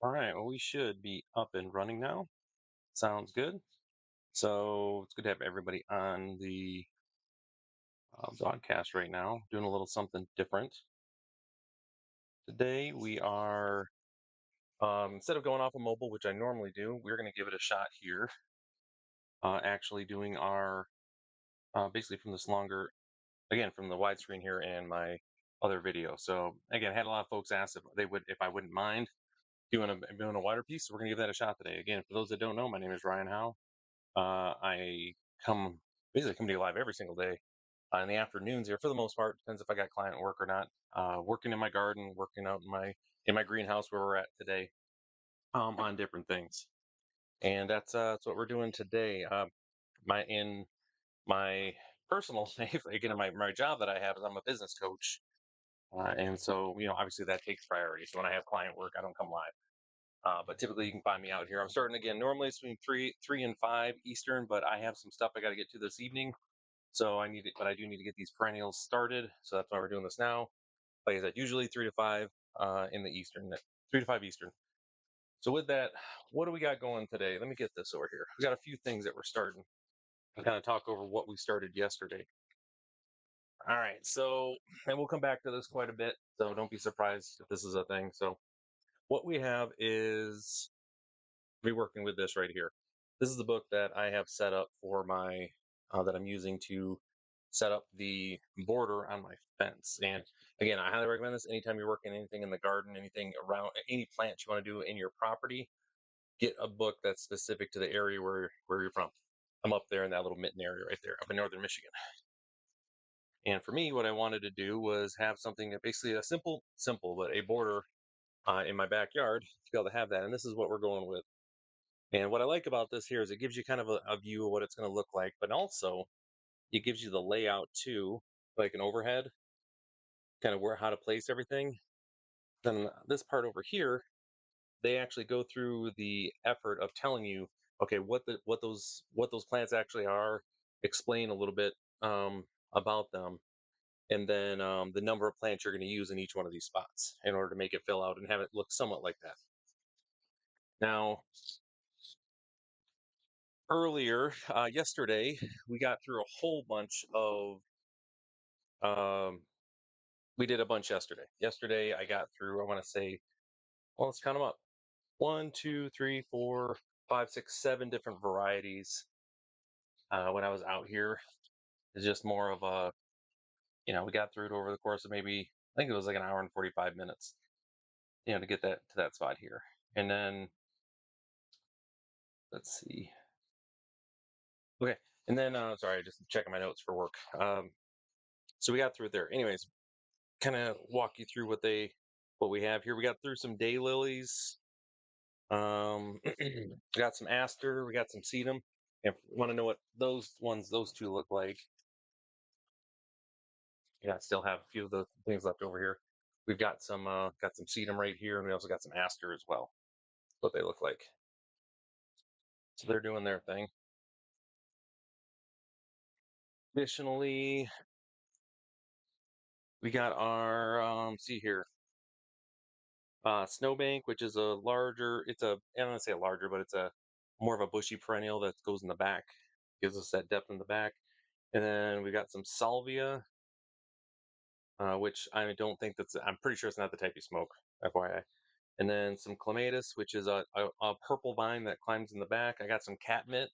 All right, well, we should be up and running now. Sounds good. So it's good to have everybody on the broadcast right now, doing a little something different. Today we are, instead of going off of mobile, which I normally do, we're going to give it a shot here, actually doing our, basically from this longer, again, from the widescreen here and my other video. So again, I had a lot of folks ask if I wouldn't mind doing a wider piece. So we're going to give that a shot today. Again, for those that don't know, my name is Ryan Howe. I come basically come to you live every single day in the afternoons here for the most part. Depends if I got client work or not. Working in my garden, working out in my greenhouse where we're at today, on different things, and that's what we're doing today. In my personal life, again, in my job that I have is I'm a business coach, and so obviously that takes priority. So when I have client work, I don't come live. But typically you can find me out here. I'm starting again. Normally it's between three and 5 Eastern, but I have some stuff I got to get to this evening. So but I do need to get these perennials started. So that's why we're doing this now. Like I said, usually 3 to 5 in the Eastern, 3 to 5 Eastern. So with that, what do we got going today? Let me get this over here. We got a few things that we're starting. I'll kind of talk over what we started yesterday. All right. So, and we'll come back to this quite a bit. So don't be surprised if this is a thing. So what we have is be working with this right here. This is the book that I have set up for my that I'm using to set up the border on my fence. And again, I highly recommend this anytime you're working anything in the garden, anything around any plants you want to do in your property. Get a book that's specific to the area where you're from. I'm up there in that little mitten area right there, up in northern Michigan. And for me, what I wanted to do was have something that basically a simple, but a border in my backyard to be able to have that. And this is what we're going with. And what I like about this here is it gives you kind of a view of what it's going to look like, but also it gives you the layout too, like an overhead, kind of where how to place everything. Then this part over here, they actually go through the effort of telling you, okay, what those plants actually are, explain a little bit about them, and then the number of plants you're going to use in each one of these spots in order to make it fill out and have it look somewhat like that. Now, earlier yesterday, we got through a whole bunch of Um, we did a bunch yesterday. Yesterday, I got through, I want to say, well, let's count them up. One, two, three, four, five, six, 7 different varieties when I was out here. It's just more of we got through it over the course of maybe, I think it was like an hour and 45 minutes, to get that to that spot here. And then, let's see. Okay. And then, sorry, just checking my notes for work. So we got through it there. Anyways, kind of walk you through what we have here. We got through some daylilies. Got some aster, we got some sedum. If you want to know what those two look like, yeah, I still have a few of the things left over here. We've got some sedum right here, and we also got some aster as well. What they look like. So they're doing their thing. Additionally, we got our see here, snowbank, which is a larger. I don't want to say a larger, but it's a more of a bushy perennial that goes in the back, gives us that depth in the back. And then we got some salvia, which I don't think I'm pretty sure it's not the type you smoke, FYI. And then some clematis, which is a purple vine that climbs in the back. I got some catmint,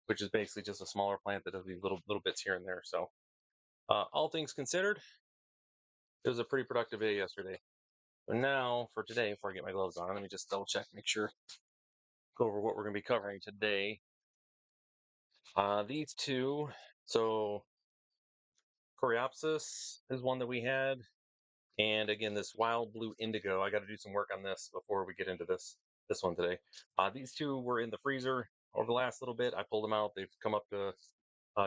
which is basically just a smaller plant that does these little bits here and there. So, all things considered, it was a pretty productive day yesterday. But now for today, before I get my gloves on, let me just double check, make sure, go over what we're going to be covering today. These two, so Coreopsis is one that we had. And again, this wild blue indigo, I got to do some work on this before we get into this one today. These two were in the freezer over the last little bit. I pulled them out. They've come up to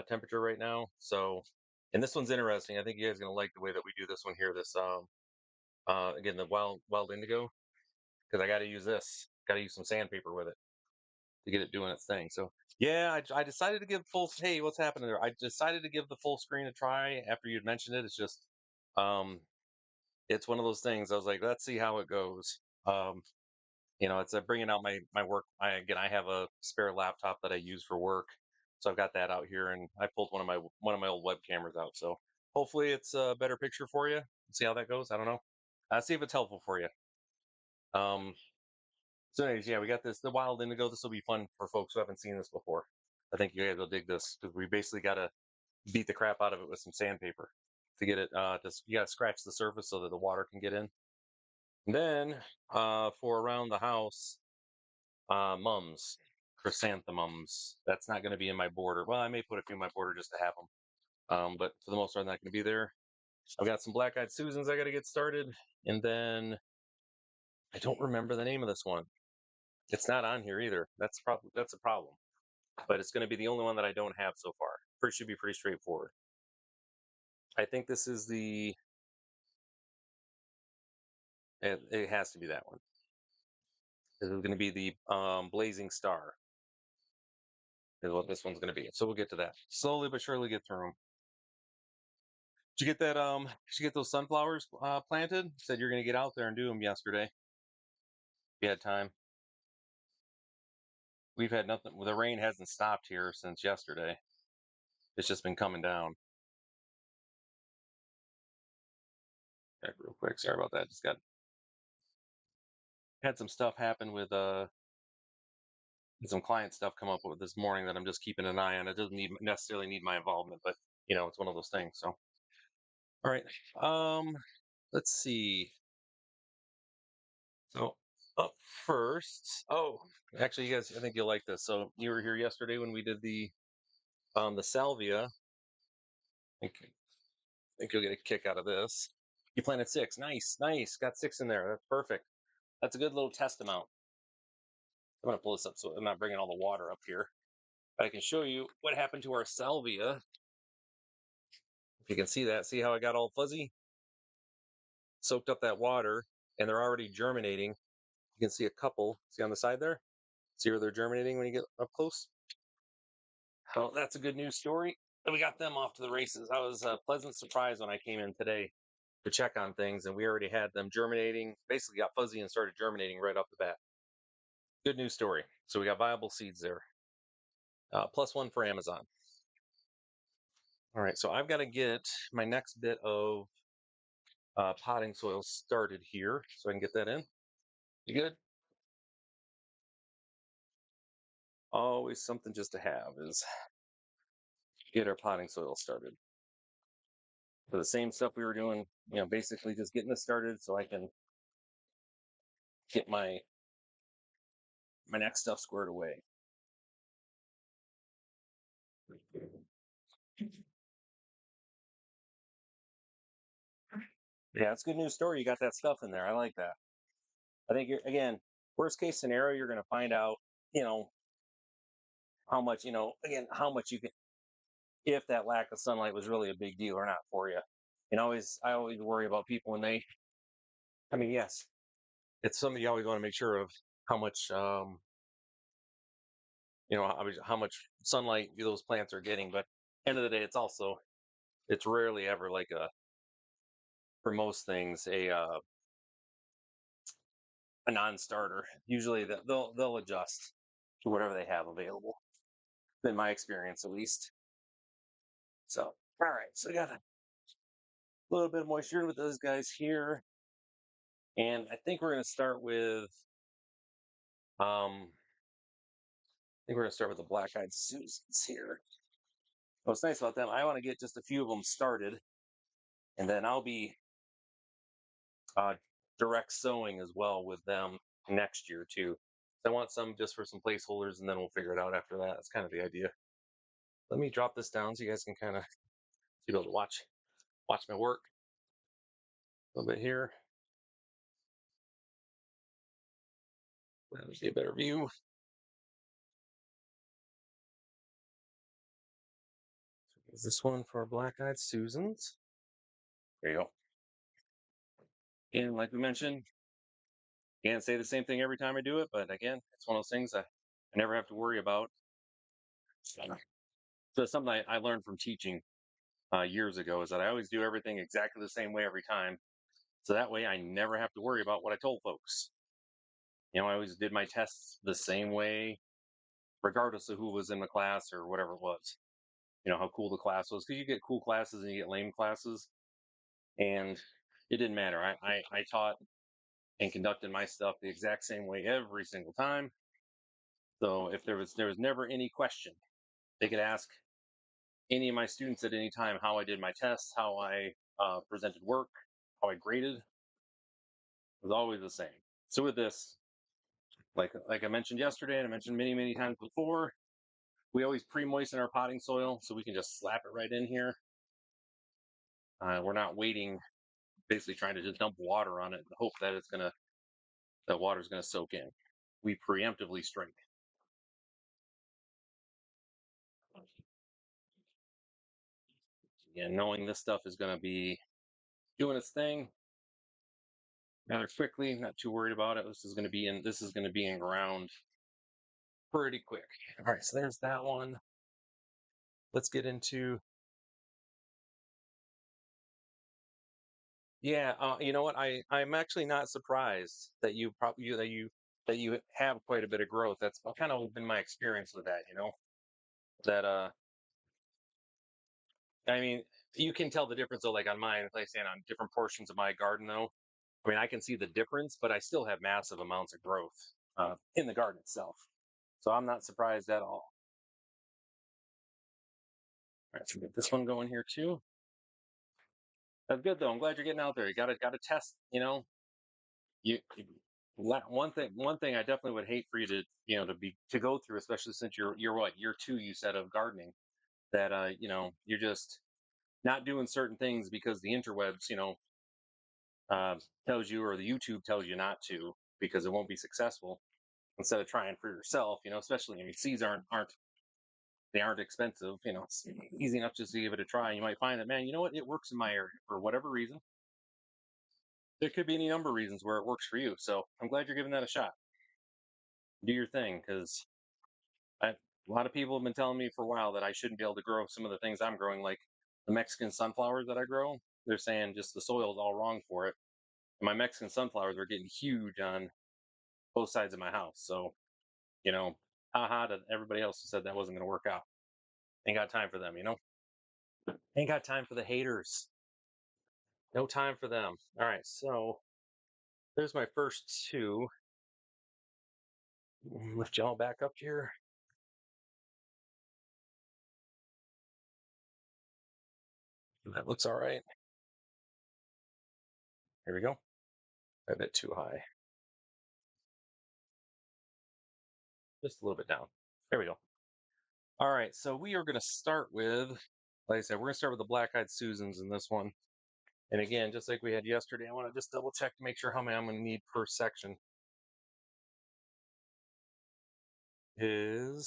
temperature right now. So, and this one's interesting. I think you guys are gonna like the way that we do this one here. This again, the wild indigo, because I got to use this. Got to use some sandpaper with it to get it doing its thing. So yeah, I decided to give full. Hey, what's happening there? I decided to give the full screen a try after you'd mentioned it. It's just um it's one of those things. I was like, let's see how it goes. It's bringing out my work. I have a spare laptop that I use for work, so I've got that out here, and I pulled one of my old web cameras out. So hopefully it's a better picture for you. See how that goes. I don't know. See if it's helpful for you. Um, so anyways, yeah, we got this the wild indigo. This will be fun for folks who haven't seen this before. I think you guys will dig this because we basically got to beat the crap out of it with some sandpaper to get it. You got to scratch the surface so that the water can get in. And then for around the house, mums, chrysanthemums. That's not going to be in my border. Well, I may put a few in my border just to have them. But for the most part, not going to be there. I've got some black-eyed Susans I got to get started, and then I don't remember the name of this one. It's not on here either. That's a problem. But it's going to be the only one that I don't have so far. Should be pretty straightforward. I think this is it has to be that one. This is going to be the Blazing Star is what this one's going to be. So we'll get to that. Slowly but surely get through them. Did you get that? Did you get those sunflowers planted? Said you're going to get out there and do them yesterday. If you had time. We've had nothing. The rain hasn't stopped here since yesterday. It's just been coming down. Check real quick. Sorry about that. Just had some stuff happen with some client stuff come up with this morning that I'm just keeping an eye on. It doesn't necessarily need my involvement, but it's one of those things. So, all right. Let's see. So up first. Oh, actually, you guys, I think you'll like this. So you were here yesterday when we did the salvia. I think you'll get a kick out of this. You planted 6. Nice, nice. Got 6 in there. That's perfect. That's a good little test amount. I'm going to pull this up so I'm not bringing all the water up here. But I can show you what happened to our salvia. If you can see that, see how I got all fuzzy? Soaked up that water, and they're already germinating. You can see a couple. See on the side there? See where they're germinating when you get up close? Well, that's a good news story. And we got them off to the races. I was a pleasant surprise when I came in today to check on things, and we already had them germinating. Basically, got fuzzy and started germinating right off the bat. Good news story. So we got viable seeds there. +1 for Amazon. All right, so I've got to get my next bit of potting soil started here, so I can get that in. You good? Always something just to have is get our potting soil started. For the same stuff we were doing, basically just getting this started so I can get my next stuff squared away. Yeah, it's a good news story. You got that stuff in there. I like that. I think again, worst case scenario, you're going to find out, how much, again, how much you can, if that lack of sunlight was really a big deal or not for you. I always worry about people when I mean, yes, it's something you always want to make sure of how much, how much sunlight those plants are getting. But end of the day, it's rarely ever like for most things, a non-starter. Usually they'll adjust to whatever they have available, in my experience at least. So, all right, so I got a little bit of moisture with those guys here. And I think we're going to start with, the black-eyed Susans here. What's nice about them, I want to get just a few of them started, and then I'll be uh, direct sowing as well with them next year too. So I want some just for some placeholders, and then we'll figure it out after that. That's kind of the idea. Let me drop this down so you guys can kind of be able to watch my work a little bit here. That'll be a better view. Is this one for black-eyed Susans? There you go. And like we mentioned, can't say the same thing every time I do it, but again, it's one of those things I never have to worry about. So it's something I learned from teaching years ago is that I always do everything exactly the same way every time. So that way I never have to worry about what I told folks. I always did my tests the same way, regardless of who was in the class or whatever it was. How cool the class was, because you get cool classes and you get lame classes, and it didn't matter. I taught and conducted my stuff the exact same way every single time. So if there was never any question, they could ask any of my students at any time how I did my tests, how I presented work, how I graded. It was always the same. So with this, like I mentioned yesterday, and I mentioned many times before, we always pre-moisten our potting soil so we can just slap it right in here. We're not waiting, basically trying to just dump water on it and hope that that water's gonna soak in. We preemptively strike. Again, knowing this stuff is gonna be doing its thing rather quickly, not too worried about it. This is gonna be in ground pretty quick. All right, so there's that one. Let's get into, yeah. You know what? I'm actually not surprised that you probably that you have quite a bit of growth. That's kind of been my experience with that. That I mean, you can tell the difference though. Like on mine, like I say, on different portions of my garden though. I mean, I can see the difference, but I still have massive amounts of growth in the garden itself. So I'm not surprised at all. All right, so get this one going here too. That's good though. I'm glad you're getting out there. You got to test. One thing I definitely would hate for you to to go through, especially since you're what, year 2 you said of gardening, that you're just not doing certain things because the interwebs tells you, or the YouTube tells you not to, because it won't be successful, instead of trying for yourself. Especially, I mean, seeds aren't expensive. It's easy enough just to give it a try. You might find that, man, you know what, it works in my area for whatever reason. There could be any number of reasons where it works for you. So I'm glad you're giving that a shot. Do your thing, because a lot of people have been telling me for a while that I shouldn't be able to grow some of the things I'm growing, like the Mexican sunflowers that I grow. They're saying just the soil's all wrong for it. And my Mexican sunflowers are getting huge on both sides of my house. So, you know, haha to everybody else who said that wasn't going to work out. Ain't got time for them. Ain't got time for the haters. No time for them. All right, so there's my first two. Lift y'all back up here. That looks all right. Here we go. A bit too high. Just a little bit down. There we go. All right, so we are going to start with, like I said, we're going to start with the black-eyed Susans in this one. And again, just like we had yesterday, I want to just double check to make sure how many I'm going to need per section. And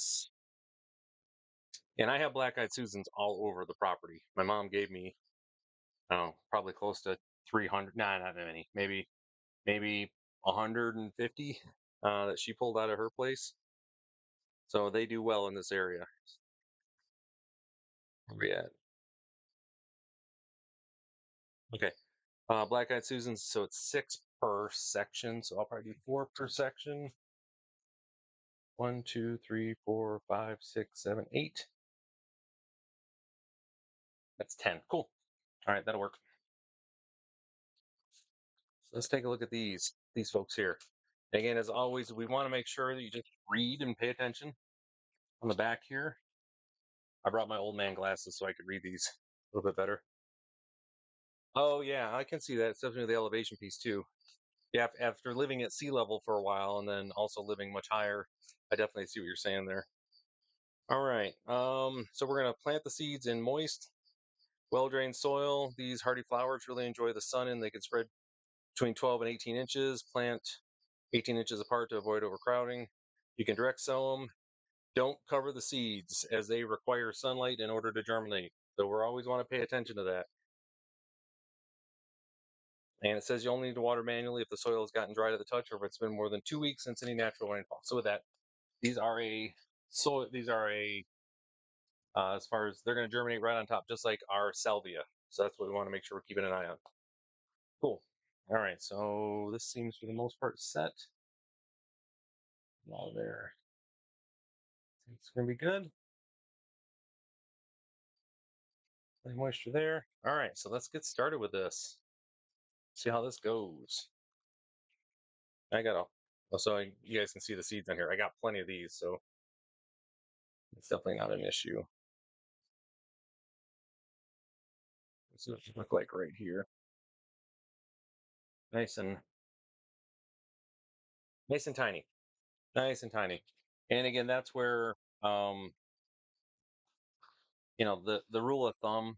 I have black-eyed Susans all over the property. My mom gave me, I don't know, probably close to 300. Nah, not many. Maybe 150 that she pulled out of her place. So they do well in this area. Where we at? Okay. Black-eyed Susans, so it's 6 per section. So I'll probably do 4 per section. 1, 2, 3, 4, 5, 6, 7, 8. That's 10. Cool. All right, that'll work. So let's take a look at these folks here. Again, as always, we want to make sure that you just read and pay attention. On the back here, I brought my old man glasses so I could read these a little bit better. Oh yeah, I can see that. It's definitely the elevation piece too. Yeah, after living at sea level for a while and then also living much higher, I definitely see what you're saying there. All right. So we're gonna plant the seeds in moist, well-drained soil. These hardy flowers really enjoy the sun and they can spread between 12 and 18 inches. Plant 18 inches apart to avoid overcrowding. You can direct sow them. Don't cover the seeds as they require sunlight in order to germinate. So we always want to pay attention to that. And it says you only need to water manually if the soil has gotten dry to the touch or if it's been more than 2 weeks since any natural rainfall. So with that, these are a as far as they're going to germinate right on top, just like our salvia. So that's what we want to make sure we're keeping an eye on. Cool. All right. So this seems for the most part set. All there. It's gonna be good. Any moisture there. All right, so let's get started with this. See how this goes. I got you guys can see the seeds in here. I got plenty of these, so it's definitely not an issue. Let's see what it look like right here. Nice and nice and tiny. Nice and tiny. And again, that's where um, the rule of thumb,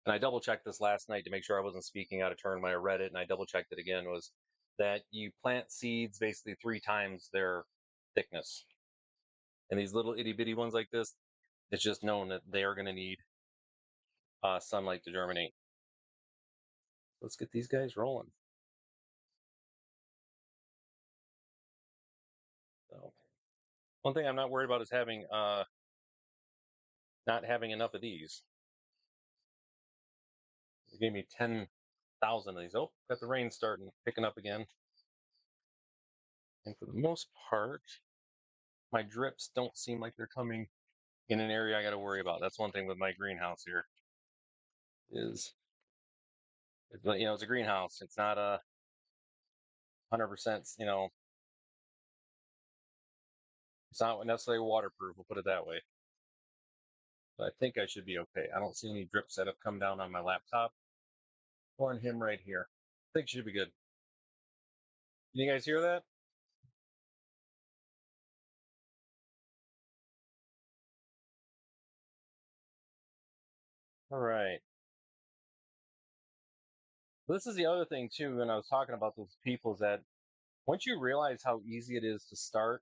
and I double checked this last night to make sure I wasn't speaking out of turn when I read it, and I double checked it again, was that you plant seeds basically 3 times their thickness. And these little itty bitty ones like this, it's just known that they are going to need sunlight to germinate. Let's get these guys rolling. So, one thing I'm not worried about is having not having enough of these. They gave me 10,000 of these. Oh, got the rain starting picking up again. And for the most part, my drips don't seem like they're coming in an area I got to worry about. That's one thing with my greenhouse here is, it's a greenhouse. It's not a 100%, it's not necessarily waterproof. We'll put it that way. But I think I should be okay. I don't see any drips that have come down on my laptop or on him right here. I think it should be good. Can you guys hear that? All right. This is the other thing too. When I was talking about those people, is that once you realize how easy it is to start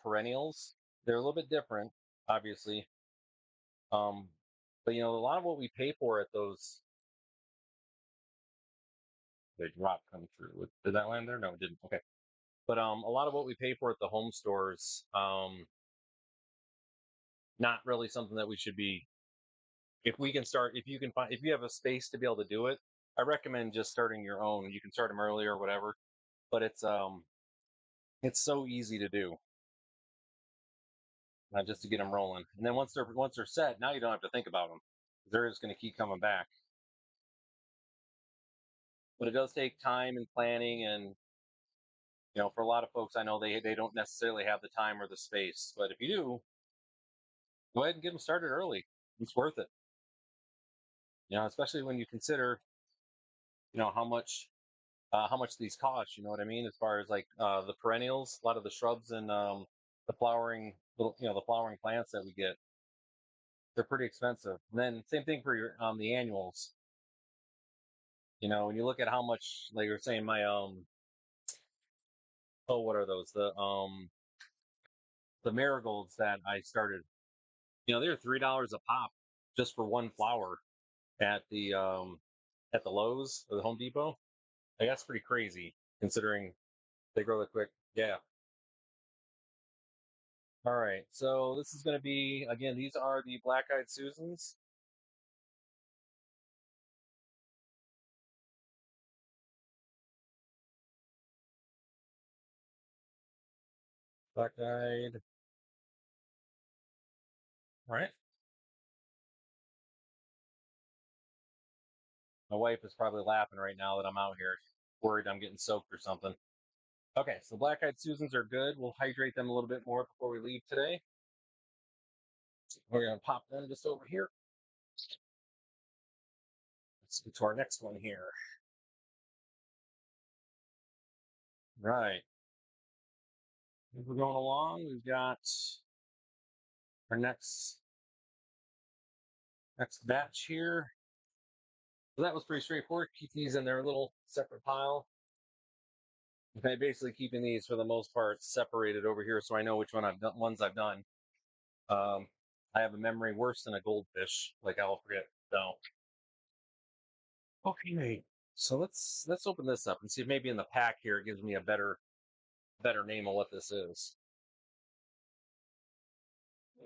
perennials, they're a little bit different, obviously. Um, but a lot of what we pay for at those, the drop come through. Did that land there? No, it didn't. Okay. But a lot of what we pay for at the home stores, not really something that we should be. If we can start, if you can find, if you have a space to be able to do it, I recommend just starting your own. You can start them early or whatever, but it's so easy to do, just to get them rolling. And then once they're set, now you don't have to think about them. They're just going to keep coming back. But it does take time and planning, and for a lot of folks, I know they don't necessarily have the time or the space. But if you do, go ahead and get them started early. It's worth it. Especially when you consider how much these cost. You know what I mean? As far as like the perennials, a lot of the shrubs and the flowering the flowering plants that we get, they're pretty expensive. And then same thing for your the annuals. When you look at how much, like you're saying, my oh, what are those? The marigolds that I started. They're $3 a pop just for one flower at the Lowe's or the Home Depot. Like, that's pretty crazy considering they grow that quick. Yeah. All right. So this is going to be, again, these are the black-eyed Susans. Black-eyed. All right. My wife is probably laughing right now that I'm out here, worried I'm getting soaked or something. Okay, so black-eyed Susans are good. We'll hydrate them a little bit more before we leave today. We're going to pop them just over here. Let's get to our next one here. Right. As we're going along, we've got our next batch here. So that was pretty straightforward. Keep these in their little separate pile. Okay, basically keeping these for the most part separated over here, so I know which ones I've done. I have a memory worse than a goldfish. Like, I'll forget. So okay, so let's open this up and see if maybe in the pack here it gives me a better name of what this is.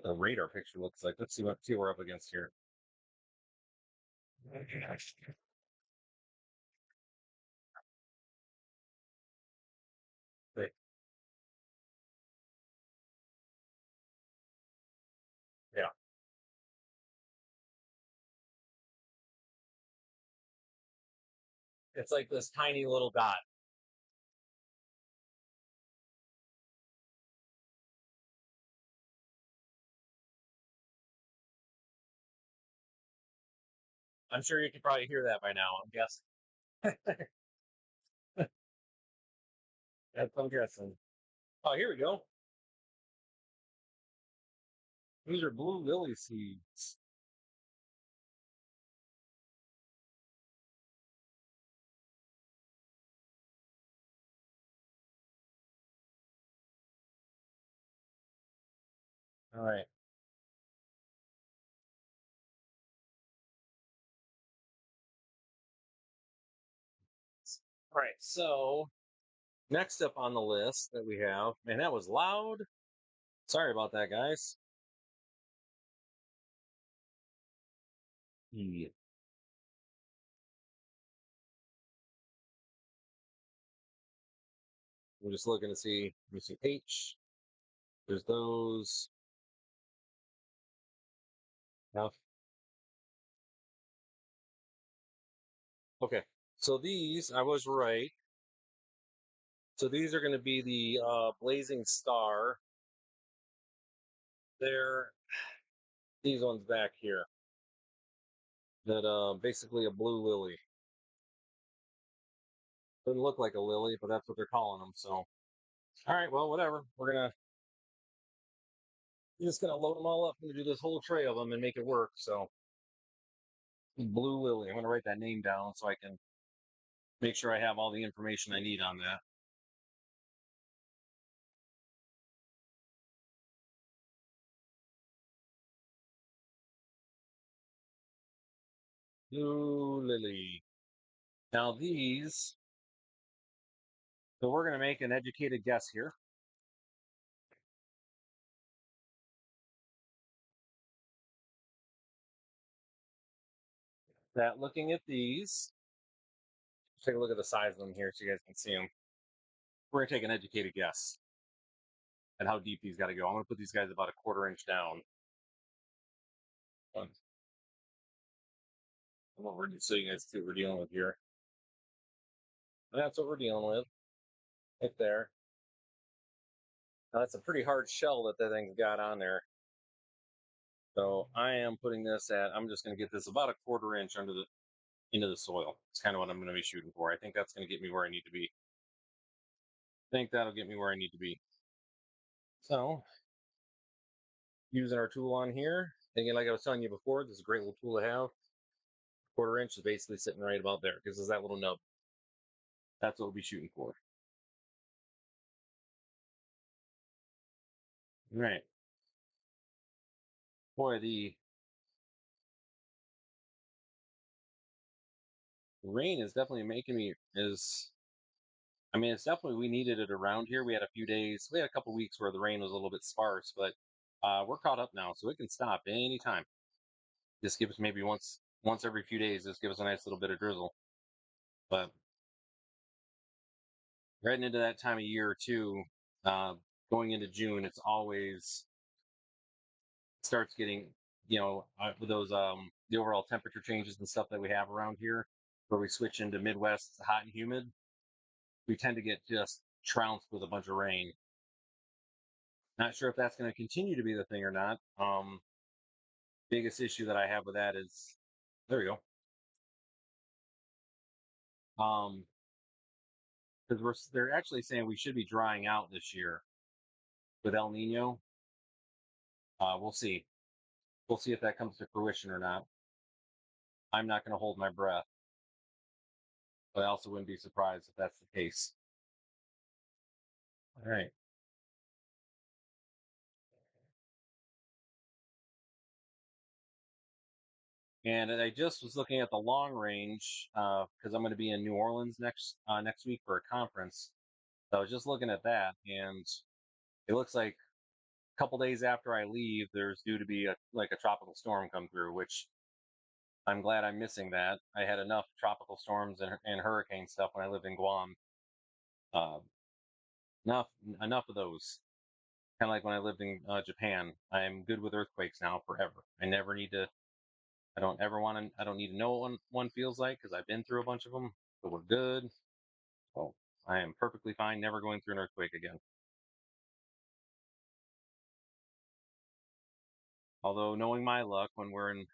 The radar picture looks like. Let's see what we're up against here. It's like this tiny little dot. I'm sure you can probably hear that by now. I'm guessing. That's what I'm guessing. Oh, here we go. These are blue lily seeds. All right. All right. So next up on the list that we have, man, that was loud. Sorry about that, guys. Yeah. We're just looking to see. Let me see. H. There's those. F. Okay. So these, I was right. So these are going to be the blazing star. They're these ones back here. That basically a blue lily. Doesn't look like a lily, but that's what they're calling them. So, all right, well, whatever. We're just gonna load them all up and do this whole tray of them and make it work. So, blue lily. I'm gonna write that name down so I can make sure I have all the information I need on that. Blue lily. Now these. So we're gonna make an educated guess here. That looking at these, take a look at the size of them here so you guys can see them. We're gonna take an educated guess at how deep these got to go. I'm gonna put these guys about a quarter-inch down. So you guys see what we're dealing with here. And that's what we're dealing with right there. Now that's a pretty hard shell that thing's got on there. So I am putting this at. I'm just going to get this about a quarter-inch into the soil. It's kind of what I'm going to be shooting for. I think that's going to get me where I need to be. I think that'll get me where I need to be. So using our tool on here. Again, like I was telling you before, this is a great little tool to have. Quarter-inch is basically sitting right about there because there's that little nub. That's what we'll be shooting for. All right. Boy, the rain is definitely making me is. I mean, it's definitely we needed it around here. We had a few days, we had a couple weeks where the rain was a little bit sparse, but we're caught up now, so it can stop anytime. Just give us maybe once every few days. Just give us a nice little bit of drizzle. But heading into that time of year too, uh, going into June, it's always starts getting with those the overall temperature changes and stuff that we have around here, where we switch into Midwest hot and humid. We tend to get just trounced with a bunch of rain. Not sure if that's going to continue to be the thing or not. Biggest issue that I have with that is there we go. Because they're actually saying we should be drying out this year with El Nino. We'll see. We'll see if that comes to fruition or not. I'm not going to hold my breath, but I also wouldn't be surprised if that's the case. All right. And I just was looking at the long range because I'm going to be in New Orleans next week for a conference. So I was just looking at that, and it looks like a couple days after I leave, there's due to be a tropical storm come through, which I'm glad I'm missing that. I had enough tropical storms and hurricane stuff when I lived in Guam. Uh, enough enough of those. Kind of like when I lived in Japan. I'm good with earthquakes now forever. I never need to. I don't ever want to. I don't need to know what one feels like because I've been through a bunch of them. So we're good. Well, I am perfectly fine, never going through an earthquake again. Although knowing my luck, when we're in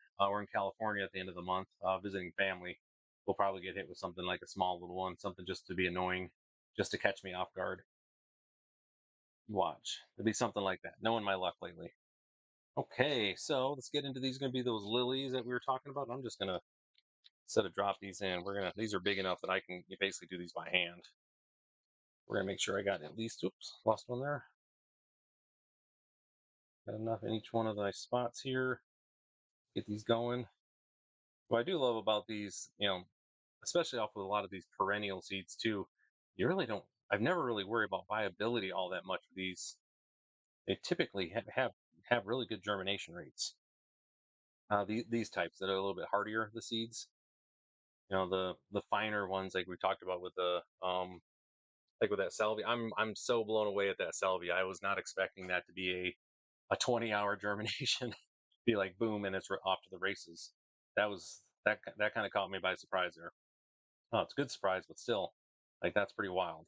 California at the end of the month, visiting family, we'll probably get hit with something like a small little one, something just to be annoying, just to catch me off guard. Watch, it'll be something like that. Knowing my luck lately. Okay, so let's get into these. Going to be those lilies that we were talking about. I'm just gonna instead of drop these in, we're gonna. These are big enough that I can basically do these by hand. We're gonna make sure I got at least. Oops, lost one there. Got enough in each one of the spots here. Get these going. What I do love about these, especially off of a lot of these perennial seeds too, you really don't. I've never really worried about viability all that much with these. They typically have really good germination rates. These types that are a little bit hardier, the seeds, the finer ones like we talked about with the like with that salvia. I'm so blown away at that salvia. I was not expecting that to be a 20-hour germination. Be like boom, and it's off to the races. That kind of caught me by surprise there. Oh, it's a good surprise, but still, like that's pretty wild.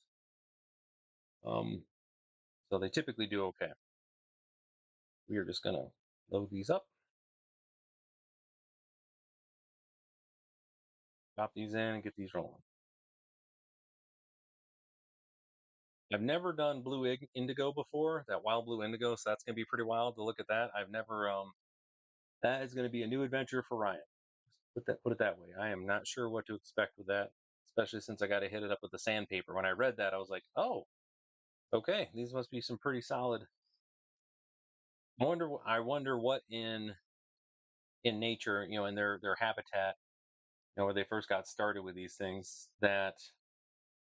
Um, so they typically do okay. We are just gonna load these up, drop these in, and get these rolling. I've never done indigo before, that wild blue indigo, so that's gonna be pretty wild to look at that. I've never that is gonna be a new adventure for Ryan. Put it that way. I am not sure what to expect with that, especially since I got to hit it up with the sandpaper. When I read that, I was like, oh, okay, these must be some pretty solid. I wonder what in nature, in their habitat, where they first got started with these things, that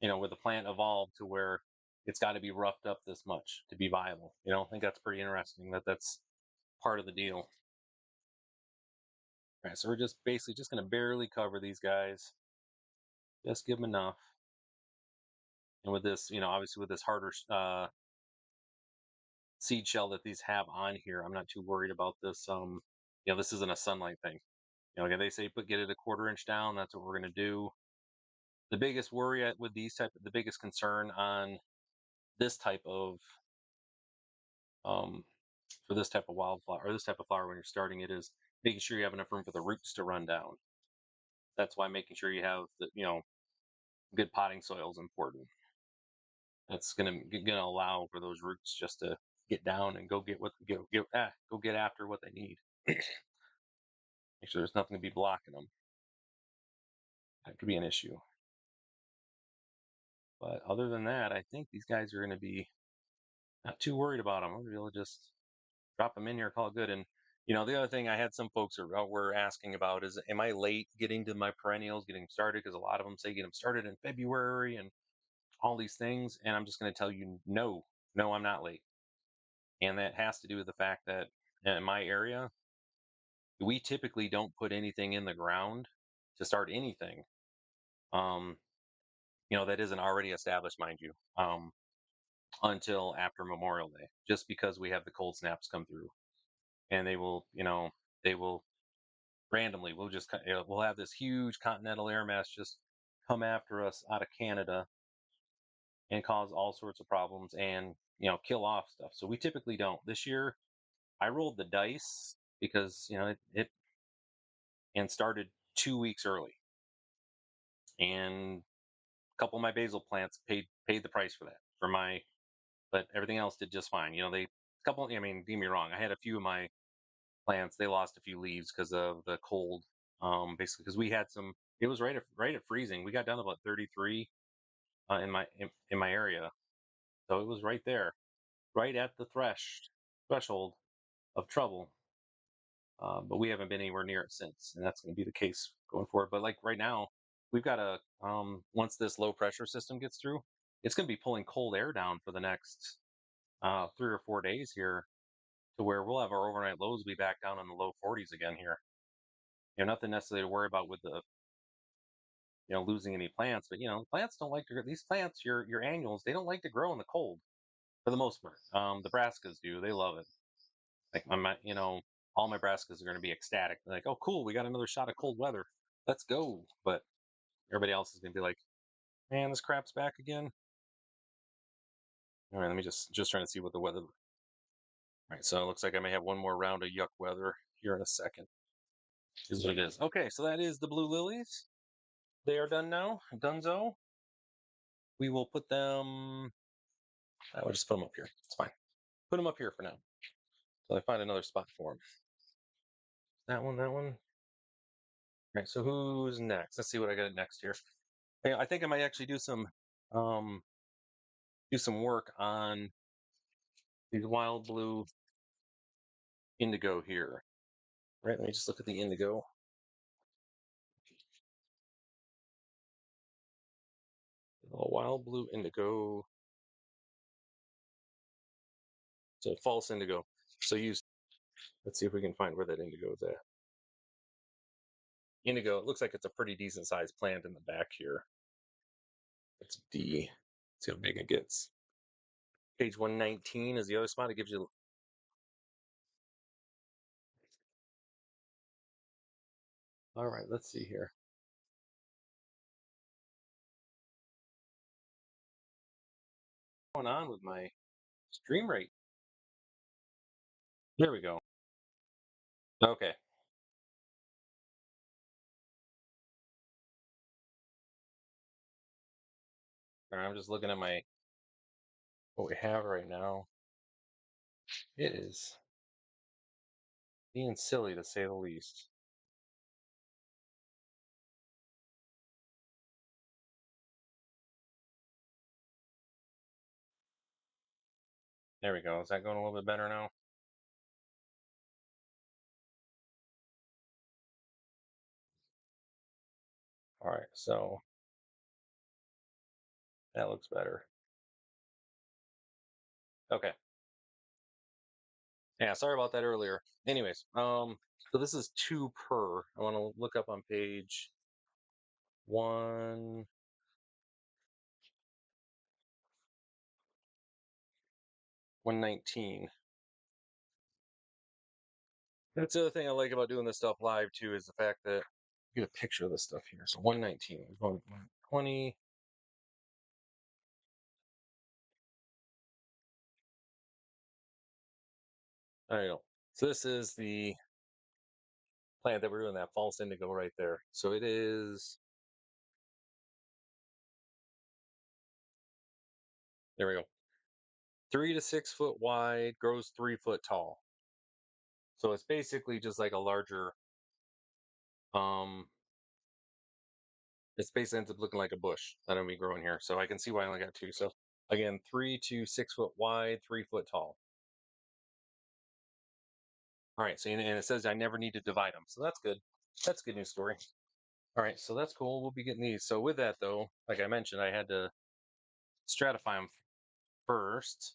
where the plant evolved to where it's got to be roughed up this much to be viable. I think that's pretty interesting. That's part of the deal. All right, so we're just basically just going to barely cover these guys, just give them enough. And with this, obviously with this harder seed shell that these have on here, I'm not too worried about this. This isn't a sunlight thing. Again, they say get it a quarter-inch down. That's what we're going to do. The biggest worry with the biggest concern on this type of um, for this type of wildflower or this type of flower when you're starting it is making sure you have enough room for the roots to run down. That's why making sure you have the good potting soil is important. That's gonna allow for those roots just to get down and go get go get after what they need. Make sure there's nothing to be blocking them. That could be an issue. But other than that, I think these guys are going to be not too worried about them. We'll be able to just drop them in here, call it good. And the other thing I had some folks were asking about is, am I late getting to my perennials, getting started? Because a lot of them say get them started in February and all these things. And I'm just going to tell you, no, no, I'm not late. And that has to do with the fact that in my area, we typically don't put anything in the ground to start anything. Um, that isn't already established, mind you, until after Memorial Day, just because we have the cold snaps come through, and they will randomly we'll have this huge continental air mass just come after us out of Canada and cause all sorts of problems and kill off stuff. So we typically don't. This year, I rolled the dice because it and started 2 weeks early, and a couple of my basil plants paid the price for that for my, but everything else did just fine. They couple. I mean, don't get me wrong. I had a few of my plants. They lost a few leaves because of the cold. Basically, because we had some. It was right at freezing. We got down to about 33 in my area, so it was right there, right at the threshold of trouble. But we haven't been anywhere near it since, and that's going to be the case going forward. But like right now, we've got a once this low pressure system gets through, it's going to be pulling cold air down for the next 3 or 4 days here, to where we'll have our overnight lows be back down in the low 40s again here. Nothing necessarily to worry about with the losing any plants, but plants don't like to. These plants, your annuals, they don't like to grow in the cold for the most part. The brassicas do. They love it. Like all my brassicas are going to be ecstatic. They're like, oh, cool, we got another shot of cold weather. Let's go. But Everybody else is gonna be like, man, this crap's back again. All right, let me just trying to see what the weather. All right, so it looks like I may have one more round of yuck weather here in a second. Is what it is. Okay, so that is the blue lilies. They are done now. Dunzo. We will put them. I will just put them up here. It's fine. Put them up here for now. Till I find another spot for them. That one. That one. All right. So who's next? Let's see what I got next here. Yeah, I think I might actually um do some work on these wild blue indigo here. Right. Let me just look at the indigo. A wild blue indigo. So false indigo. So use. Let's see if we can find where that indigo is at. Indigo. It looks like it's a pretty decent sized plant in the back here. It's D. Let's see how big it gets. Page 119 is the other spot. It gives you. All right. Let's see here. What's going on with my stream rate? There we go. Okay. All right, I'm just looking at my what we have right now. It is being silly to say the least. There we go. Is that going a little bit better now? All right, so that looks better. Okay. Yeah, sorry about that earlier. Anyways, so this is 2 per. I want to look up on page 1 119. That's the other thing I like about doing this stuff live too is the fact that get a picture of this stuff here. So 119, we're going 120. There you go. So this is the plant that we're doing that false indigo right there. So it is, there we go. 3 to 6 foot wide, grows 3 foot tall. So it's basically just like a larger, um, it's basically ends up looking like a bush that'll be growing here. So I can see why I only got 2. So again, 3 to 6 foot wide, 3 foot tall. All right. So, and it says I never need to divide them. So that's good. That's a good news story. All right. So that's cool. We'll be getting these. So with that though, like I mentioned, I had to stratify them first.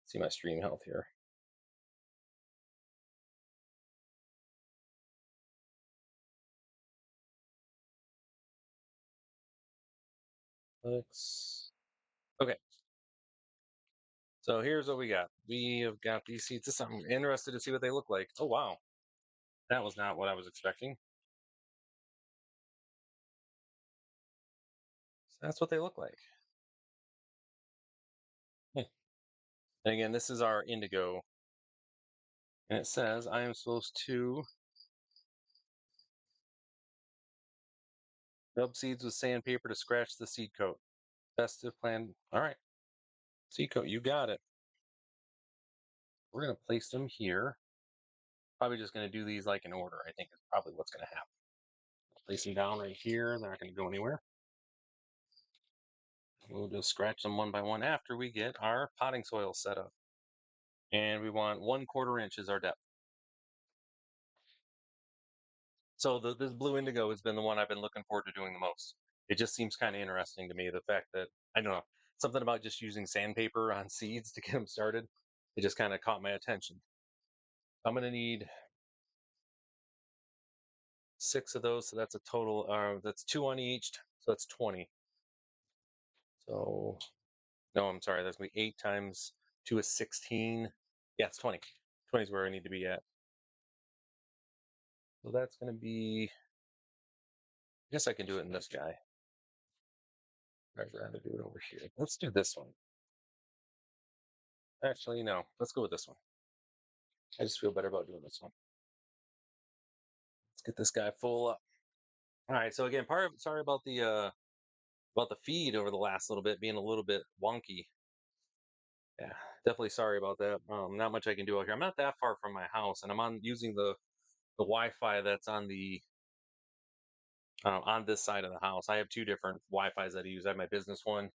See my stream health here. Okay. So here's what we got. We have got these seeds. I'm interested to see what they look like. Oh, wow. That was not what I was expecting. So that's what they look like. And again, this is our indigo. And it says I am supposed to rub seeds with sandpaper to scratch the seed coat. Festive plan. All right. Seed coat, you got it. We're going to place them here. Probably just going to do these like in order, I think is probably what's going to happen. Place them down right here. They're not going to go anywhere. We'll just scratch them one by one after we get our potting soil set up. And we want 1/4 inch is our depth. So this blue indigo has been the one I've been looking forward to doing the most. It just seems kind of interesting to me, the fact that, I don't know, something about just using sandpaper on seeds to get them started. It just kind of caught my attention. I'm going to need 6 of those. So that's a total, that's 2 on each. So that's 20. So, no, I'm sorry. That's going to be 8 times 2 is 16. Yeah, it's 20. 20 is where I need to be at. So that's going to be guess I can do it in this guy. I'd rather do it over here. Let's do this one. Actually, no. Let's go with this one. I just feel better about doing this one. Let's get this guy full up. All right. So again, sorry about the feed over the last little bit being a little bit wonky. Yeah, definitely sorry about that. Not much I can do out here. I'm not that far from my house, and I'm on using the Wi-Fi that's on this side of the house. I have two different Wi-Fi's that I use. I have my business one,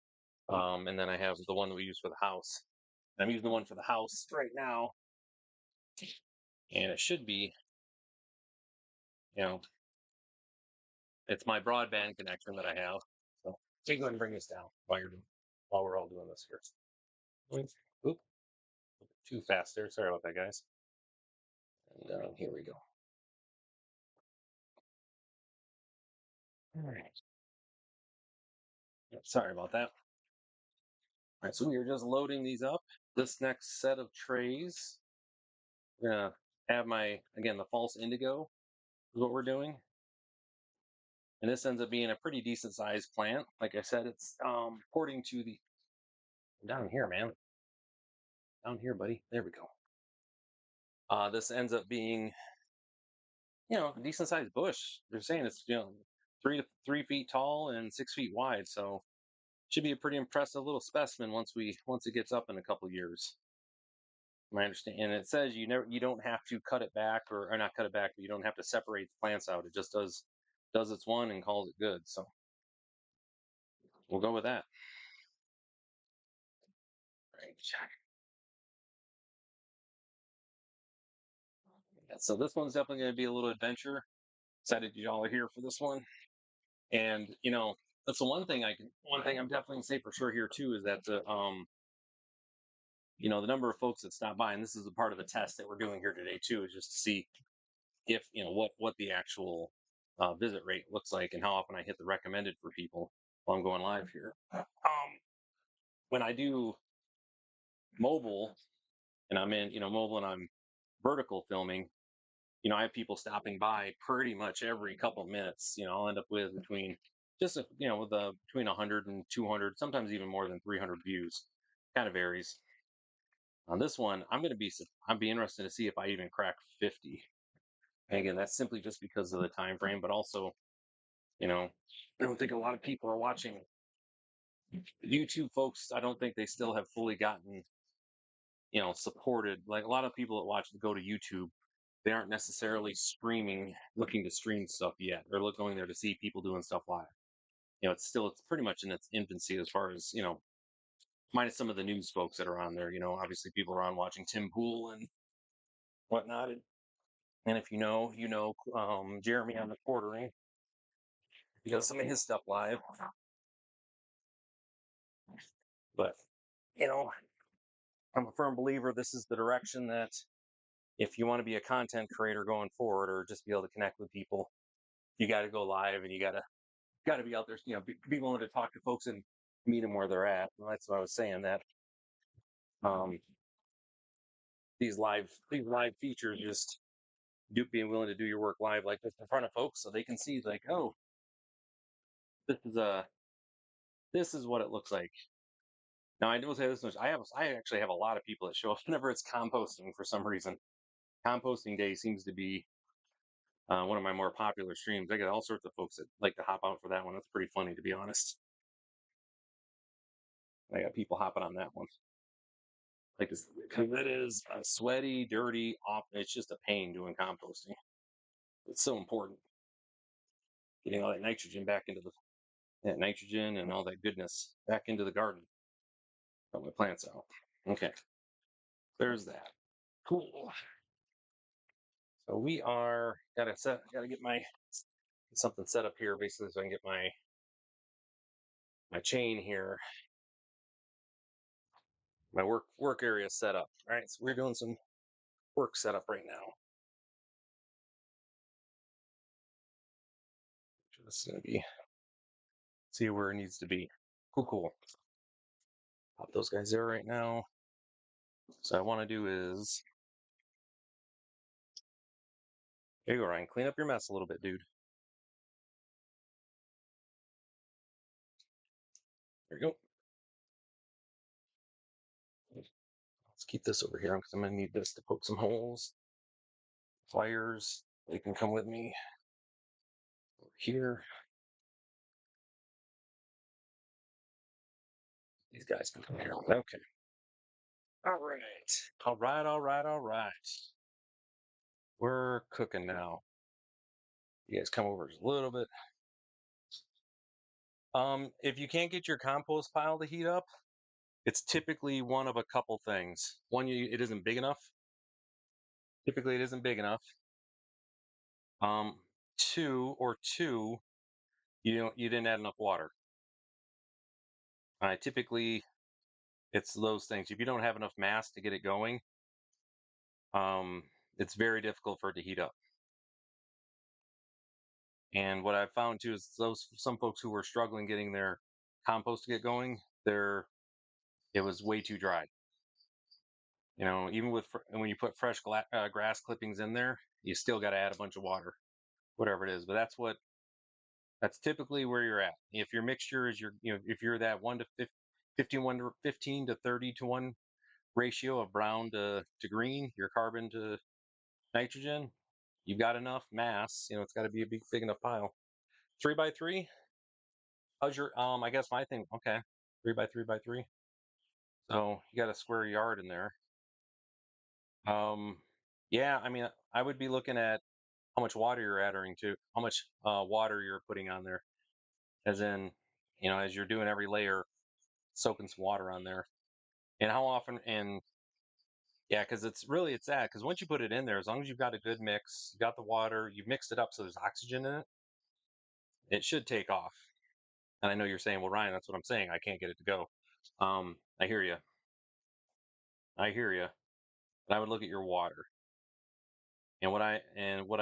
and then I have the one that we use for the house. I'm using the one for the house right now, and it should be, you know, it's my broadband connection that I have. So take go ahead and bring this down while we're all doing this here. Oop, too fast there. Sorry about that, guys. And here we go. All right. Sorry about that. All right, so we are just loading these up. This next set of trays, we're gonna have again, the false indigo is what we're doing. And this ends up being a pretty decent sized plant. Like I said, it's according to the down here, man. Down here, buddy. There we go. This ends up being, a decent sized bush. They're saying it's 3 feet tall and 6 feet wide. So should be a pretty impressive little specimen once it gets up in a couple years. My understanding, and it says you don't have to cut it back or not cut it back, but you don't have to separate the plants out. It just does its one and calls it good. So we'll go with that. Right. Yeah, so this one's definitely going to be a little adventure. Excited y'all are here for this one. And that's the one thing I'm definitely gonna say for sure here too is that the number of folks that stop by, and this is a part of the test that we're doing here today too, is just to see if what the actual visit rate looks like and how often I hit the recommended for people while I'm going live here. When I do mobile and I'm in mobile and I'm vertical filming, I have people stopping by pretty much every couple of minutes. I'll end up with between just with between 100 and 200, sometimes even more than 300 views. Kind of varies. On this one, I'd be interested to see if I even crack 50. And again, that's simply just because of the time frame, but also, I don't think a lot of people are watching YouTube folks. I don't think they still have fully gotten, supported. Like a lot of people that go to YouTube, they aren't necessarily looking to stream stuff yet. They're going there to see people doing stuff live. It's pretty much in its infancy as far as, minus some of the news folks that are on there. Obviously people are on watching Tim Pool and whatnot. And if Jeremy on the quartering, he does some of his stuff live. But, you know, I'm a firm believer this is the direction that if you want to be a content creator going forward or just be able to connect with people, you got to go live and you got to be out there, be willing to talk to folks and meet them where they're at. And that's what I was saying that um, these live features just being willing to do your work live like this in front of folks so they can see like, oh, this is this is what it looks like. Now I will say this much: I actually have a lot of people that show up whenever it's composting for some reason. Composting day seems to be one of my more popular streams. I get all sorts of folks that like to hop out for that one. That's pretty funny, to be honest. I got people hopping on that one. Like this, because it is sweaty, dirty, off. It's just a pain doing composting. It's so important getting all that nitrogen back into that nitrogen and all that goodness back into the garden. Help my plants out. Okay, there's that. Cool. So we are gotta get something set up here basically so I can get my chain here, my work area set up. All right, so we're doing some work setup right now. Just gonna see where it needs to be. Cool. Pop those guys there right now. So what I want to do is there you go, Ryan. Clean up your mess a little bit, dude. There you go. Let's keep this over here because I'm gonna need this to poke some holes. Pliers, they can come with me over here. These guys can come here. Okay. All right. All right. All right. All right. We're cooking now. You guys come over just a little bit. If you can't get your compost pile to heat up, it's typically one of a couple things. One, it isn't big enough. Typically, it isn't big enough. Um, two, you didn't add enough water. Typically, it's those things. If you don't have enough mass to get it going, um, it's very difficult for it to heat up. And what I've found too is those some folks who were struggling getting their compost to get going, it was way too dry. Even when you put fresh grass clippings in there, you still got to add a bunch of water, whatever it is. But that's typically where you're at. If your mixture is if you're that 15 to 30 to 1 ratio of brown to green, your carbon to nitrogen, you've got enough mass. It's got to be a big enough pile. 3 by 3. How's your I guess my thing. Okay, 3 by 3 by 3. So you got a square yard in there. Um, yeah, I mean, I would be looking at how much water you're adding to, how much water you're putting on there, as in, as you're doing every layer, soaking some water on there, and how often, and yeah, because it's that, because once you put it in there, as long as you've got a good mix, you got the water, you've mixed it up so there's oxygen in it, it should take off. And I know you're saying, well, Ryan, that's what I'm saying. I can't get it to go. I hear you. I hear you. But I would look at your water, and what I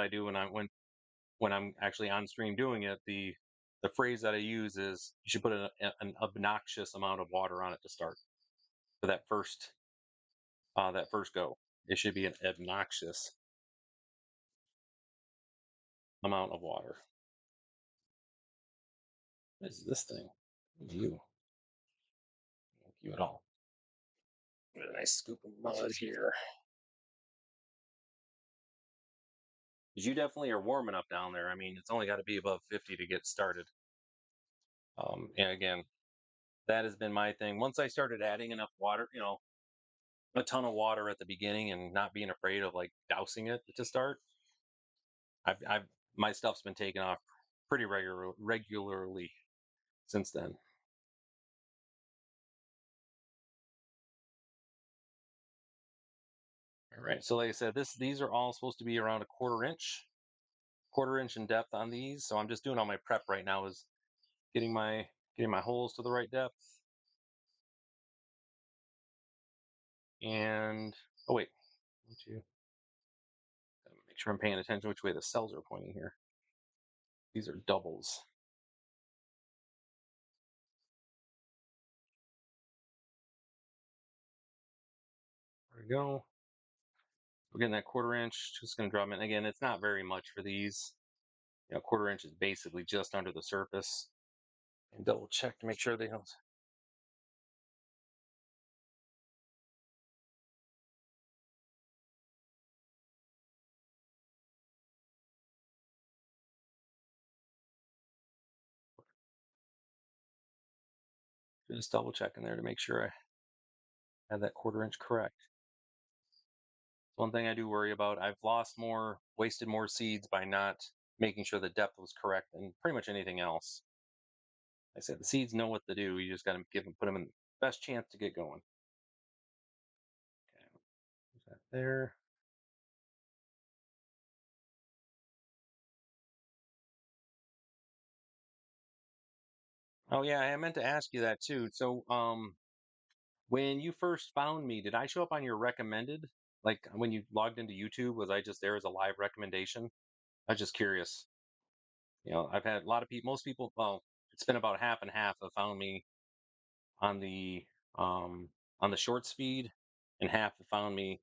do when I'm actually on stream doing it, the phrase that I use is you should put an obnoxious amount of water on it to start for that first go. It should be an obnoxious amount of water. What is this thing? You, you at all? Get a nice scoop of mud here. 'Cause you definitely are warm enough down there. I mean, it's only got to be above 50 to get started. And again, that has been my thing. Once I started adding enough water, a ton of water at the beginning and not being afraid of like dousing it to start, I've my stuff's been taken off pretty regularly since then. All right. So like I said, these are all supposed to be around a quarter inch in depth on these. So I'm just doing all my prep right now is getting my holes to the right depth. And oh wait, one, two. Make sure I'm paying attention which way the cells are pointing here. These are doubles. There we go. We're getting that quarter inch. Just going to drop in. Again, it's not very much for these. Quarter inch is basically just under the surface. And double check to make sure they don't. Just double checking there to make sure I had that quarter inch correct. One thing I do worry about, I've wasted more seeds by not making sure the depth was correct than pretty much anything else. Like I said, the seeds know what to do. You just got to put them in the best chance to get going. Okay, there's that there. Oh yeah, I meant to ask you that too. So, when you first found me, did I show up on your recommended? Like when you logged into YouTube, was I just there as a live recommendation? I was just curious. I've had a lot of people, most people, well, it's been about half and half have found me on the um on the shorts feed, and half have found me,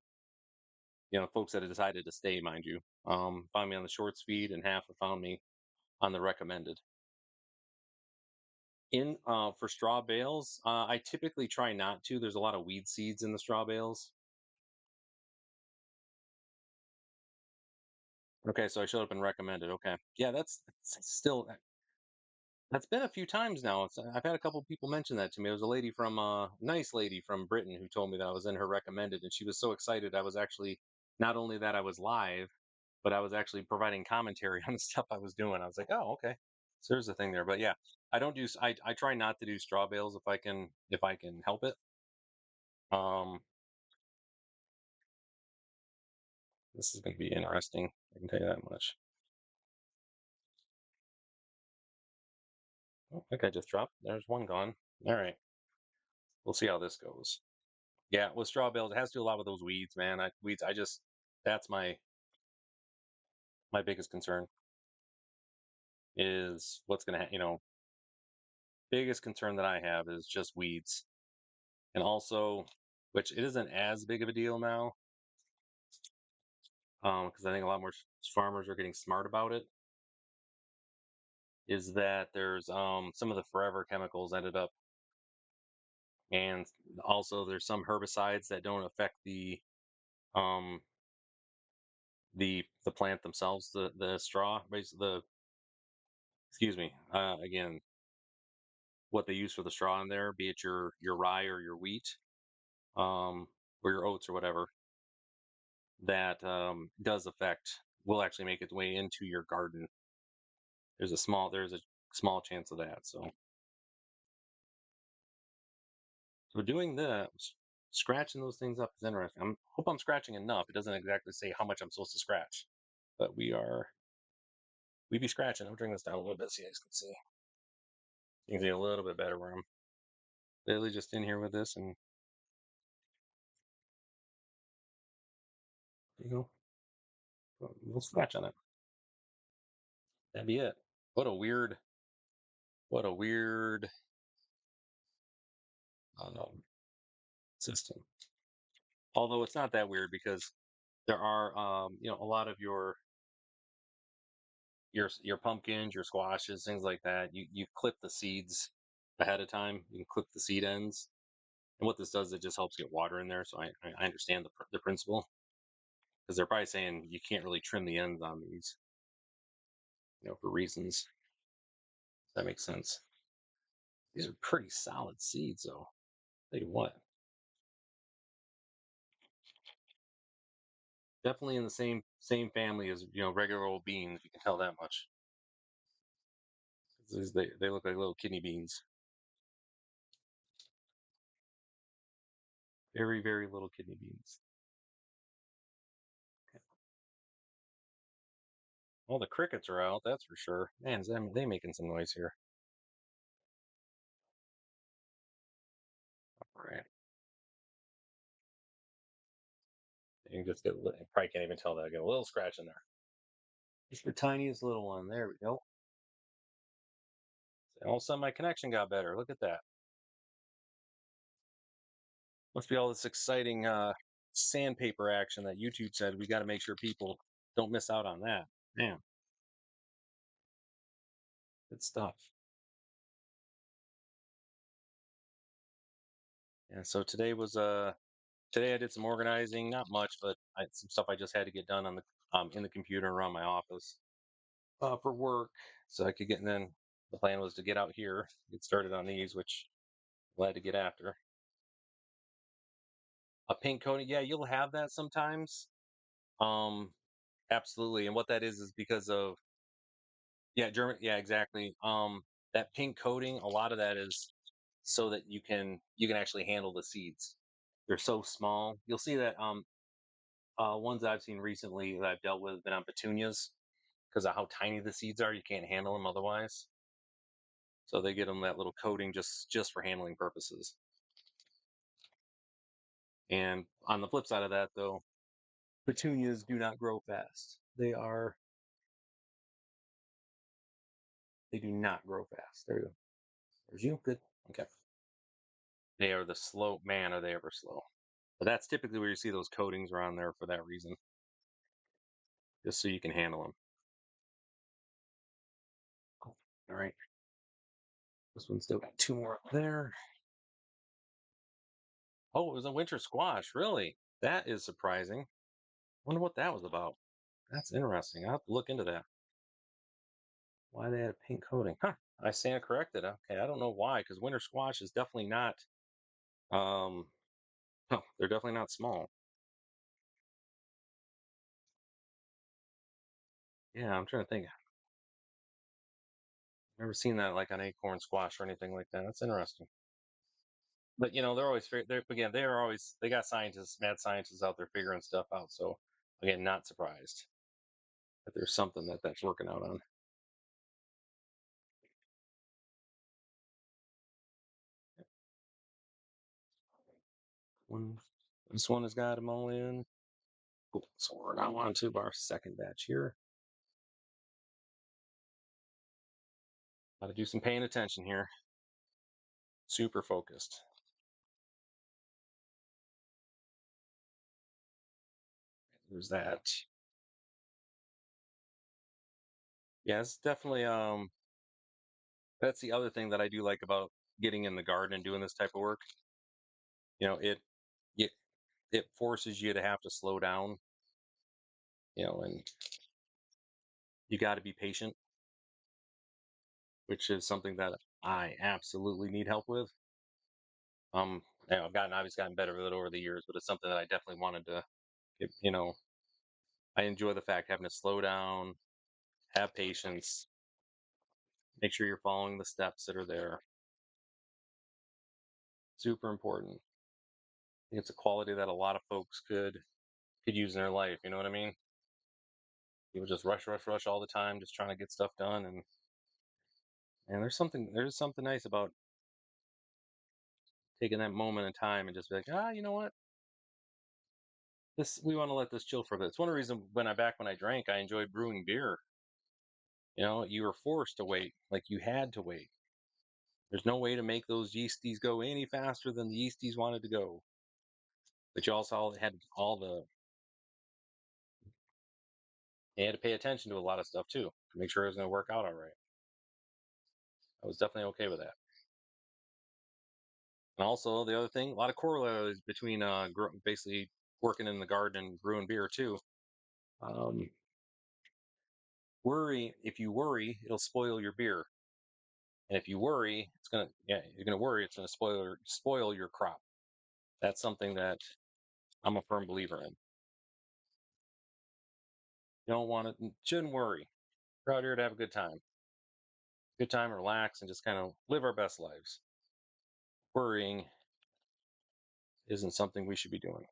folks that have decided to stay, mind you, found me on the shorts feed, and half have found me on the recommended. In for straw bales, I typically try not to. There's a lot of weed seeds in the straw bales. Okay, so I showed up and recommended. Okay, yeah, that's still that's been a few times now. I've had a couple people mention that to me. There was a lady from nice lady from Britain who told me that I was in her recommended, and she was so excited. I was actually not only that I was live, but I was actually providing commentary on the stuff I was doing. I was like, oh, okay. So there's the thing there. But yeah, I don't do. I try not to do straw bales if I can help it. Um, this is going to be interesting. I can tell you that much. Oh, that guy just dropped. There's one gone. All right, we'll see how this goes. Yeah, with straw bales, it has to do a lot with those weeds, man. Weeds. I just that's my biggest concern is what's gonna biggest concern that I have is just weeds, and also which it isn't as big of a deal now because I think a lot more farmers are getting smart about it. Is that there's some of the forever chemicals ended up, and also there's some herbicides that don't affect um the plant themselves, the straw, basically the excuse me, again, what they use for the straw in there, be it your rye or your wheat, or your oats or whatever, that does affect will actually make its way into your garden. There's a small chance of that. So doing this, scratching those things up is interesting. Hope I'm scratching enough. It doesn't exactly say how much I'm supposed to scratch, but we be scratching. I'm bring this down a little bit so you guys can see. You can see a little bit better where I'm literally just in here with this, and you know, we'll scratch on it. That'd be it. What a weird, what a weird um, system. Although it's not that weird because there are, a lot of your pumpkins, your squashes, things like that. You clip the seeds ahead of time. You can clip the seed ends, and what this does, it just helps get water in there. So I understand the principle because they're probably saying you can't really trim the ends on these, for reasons that makes sense. These are pretty solid seeds, though. Tell you what, definitely in the same family as regular old beans. You can tell that much. They look like little kidney beans. Very very little kidney beans. Well, the crickets are out, that's for sure. Man, they making some noise here. All right, you can just probably can't even tell that I get a little scratch in there. Just the tiniest little one. There we go. And all of a sudden, my connection got better. Look at that. Must be all this exciting sandpaper action that YouTube said we got to make sure people don't miss out on that. Man, good stuff. Yeah. So today I did some organizing, not much, but some stuff I just had to get done on the in the computer around my office for work, so I could get. And then the plan was to get out here, get started on these, which I'm glad to get after. A pink coating, yeah, you'll have that sometimes. Um, absolutely, and what that is because of yeah, German, yeah, exactly. That pink coating, a lot of that is so that you can actually handle the seeds. They're so small. You'll see that ones that I've seen recently that I've dealt with have been on petunias because of how tiny the seeds are. You can't handle them otherwise. So they get them that little coating just for handling purposes. And on the flip side of that, though, petunias do not grow fast. They do not grow fast. There you go. There's you. Good. Okay. They are the slow man. Are they ever slow? But that's typically where you see those coatings around there for that reason, just so you can handle them. Cool. All right. This one's still got two more up there. Oh, it was a winter squash. Really? That is surprising. Wonder what that was about. That's interesting. I'll have to look into that. Why they had a pink coating? Huh. I stand corrected. Okay, I don't know why, because winter squash is definitely not. Um, no, they're definitely not small. Yeah, I'm trying to think. Never seen that like on acorn squash or anything like that. That's interesting. But they're always they're again they're always they got scientists, mad scientists out there figuring stuff out. So again, not surprised that there's something that's working out on. One, this one has got them all in. Cool. So we're now on to our second batch here. Got to do some paying attention here. Super focused. There's that. Yeah, it's definitely that's the other thing that I do like about getting in the garden and doing this type of work. It it it forces you to have to slow down, and you got to be patient, which is something that I absolutely need help with. Um, I've obviously gotten better with it over the years, but it's something that I definitely wanted to. I enjoy the fact having to slow down, have patience, make sure you're following the steps that are there. Super important. I think it's a quality that a lot of folks could use in their life. You know what I mean? People just rush, rush, rush all the time, just trying to get stuff done, and there's something nice about taking that moment in time and just be like, you know what? This we want to let this chill for a bit. It's one of the reasons when I drank, I enjoyed brewing beer. You were forced to wait, like you had to wait. There's no way to make those yeasties go any faster than the yeasties wanted to go. But you also had you had to pay attention to a lot of stuff too to make sure it was going to work out all right. I was definitely okay with that. And also the other thing, a lot of corollaries between basically working in the garden and brewing beer too. Um, if you worry, it'll spoil your beer. And if you worry, you're gonna worry, it's gonna spoil your crop. That's something that I'm a firm believer in. You don't want it, shouldn't worry. We're out here to have a good time, relax, and just kind of live our best lives. Worrying isn't something we should be doing.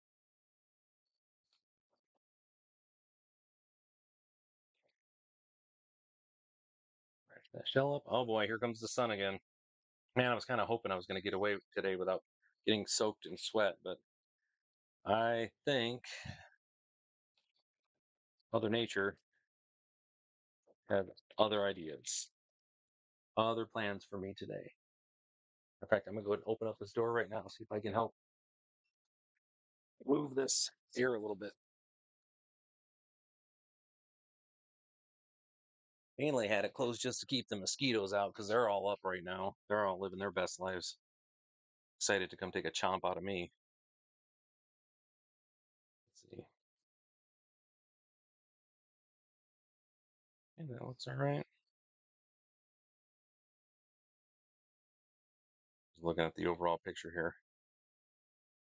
That shell up. Oh boy, here comes the sun again. Man, I was kind of hoping I was going to get away today without getting soaked in sweat, but I think Mother Nature had other ideas, other plans for me today. In fact, I'm gonna go ahead and open up this door right now, see if I can help move this air a little bit. Mainly had it closed just to keep the mosquitoes out because they're all up right now. They're all living their best lives. Excited to come take a chomp out of me. Let's see. Yeah, that looks all right. Just looking at the overall picture here.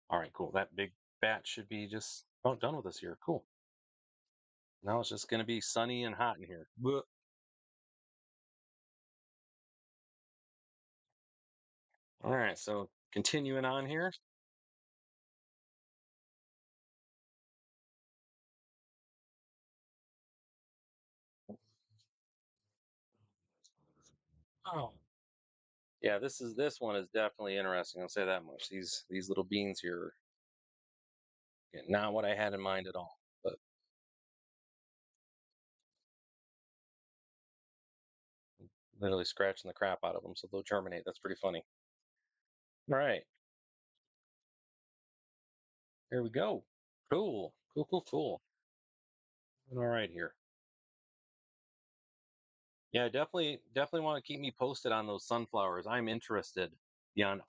All right, cool. That big bat should be just about done with us here. Cool. Now it's just gonna be sunny and hot in here. Blech. All right, so continuing on here. Oh. Yeah, this one is definitely interesting. I'll say that much. These little beans here, not what I had in mind at all. But literally scratching the crap out of them, so they'll germinate. That's pretty funny. All right, here we go. Cool, cool, cool, cool. All right here. Yeah, definitely want to keep me posted on those sunflowers. I'm interested beyond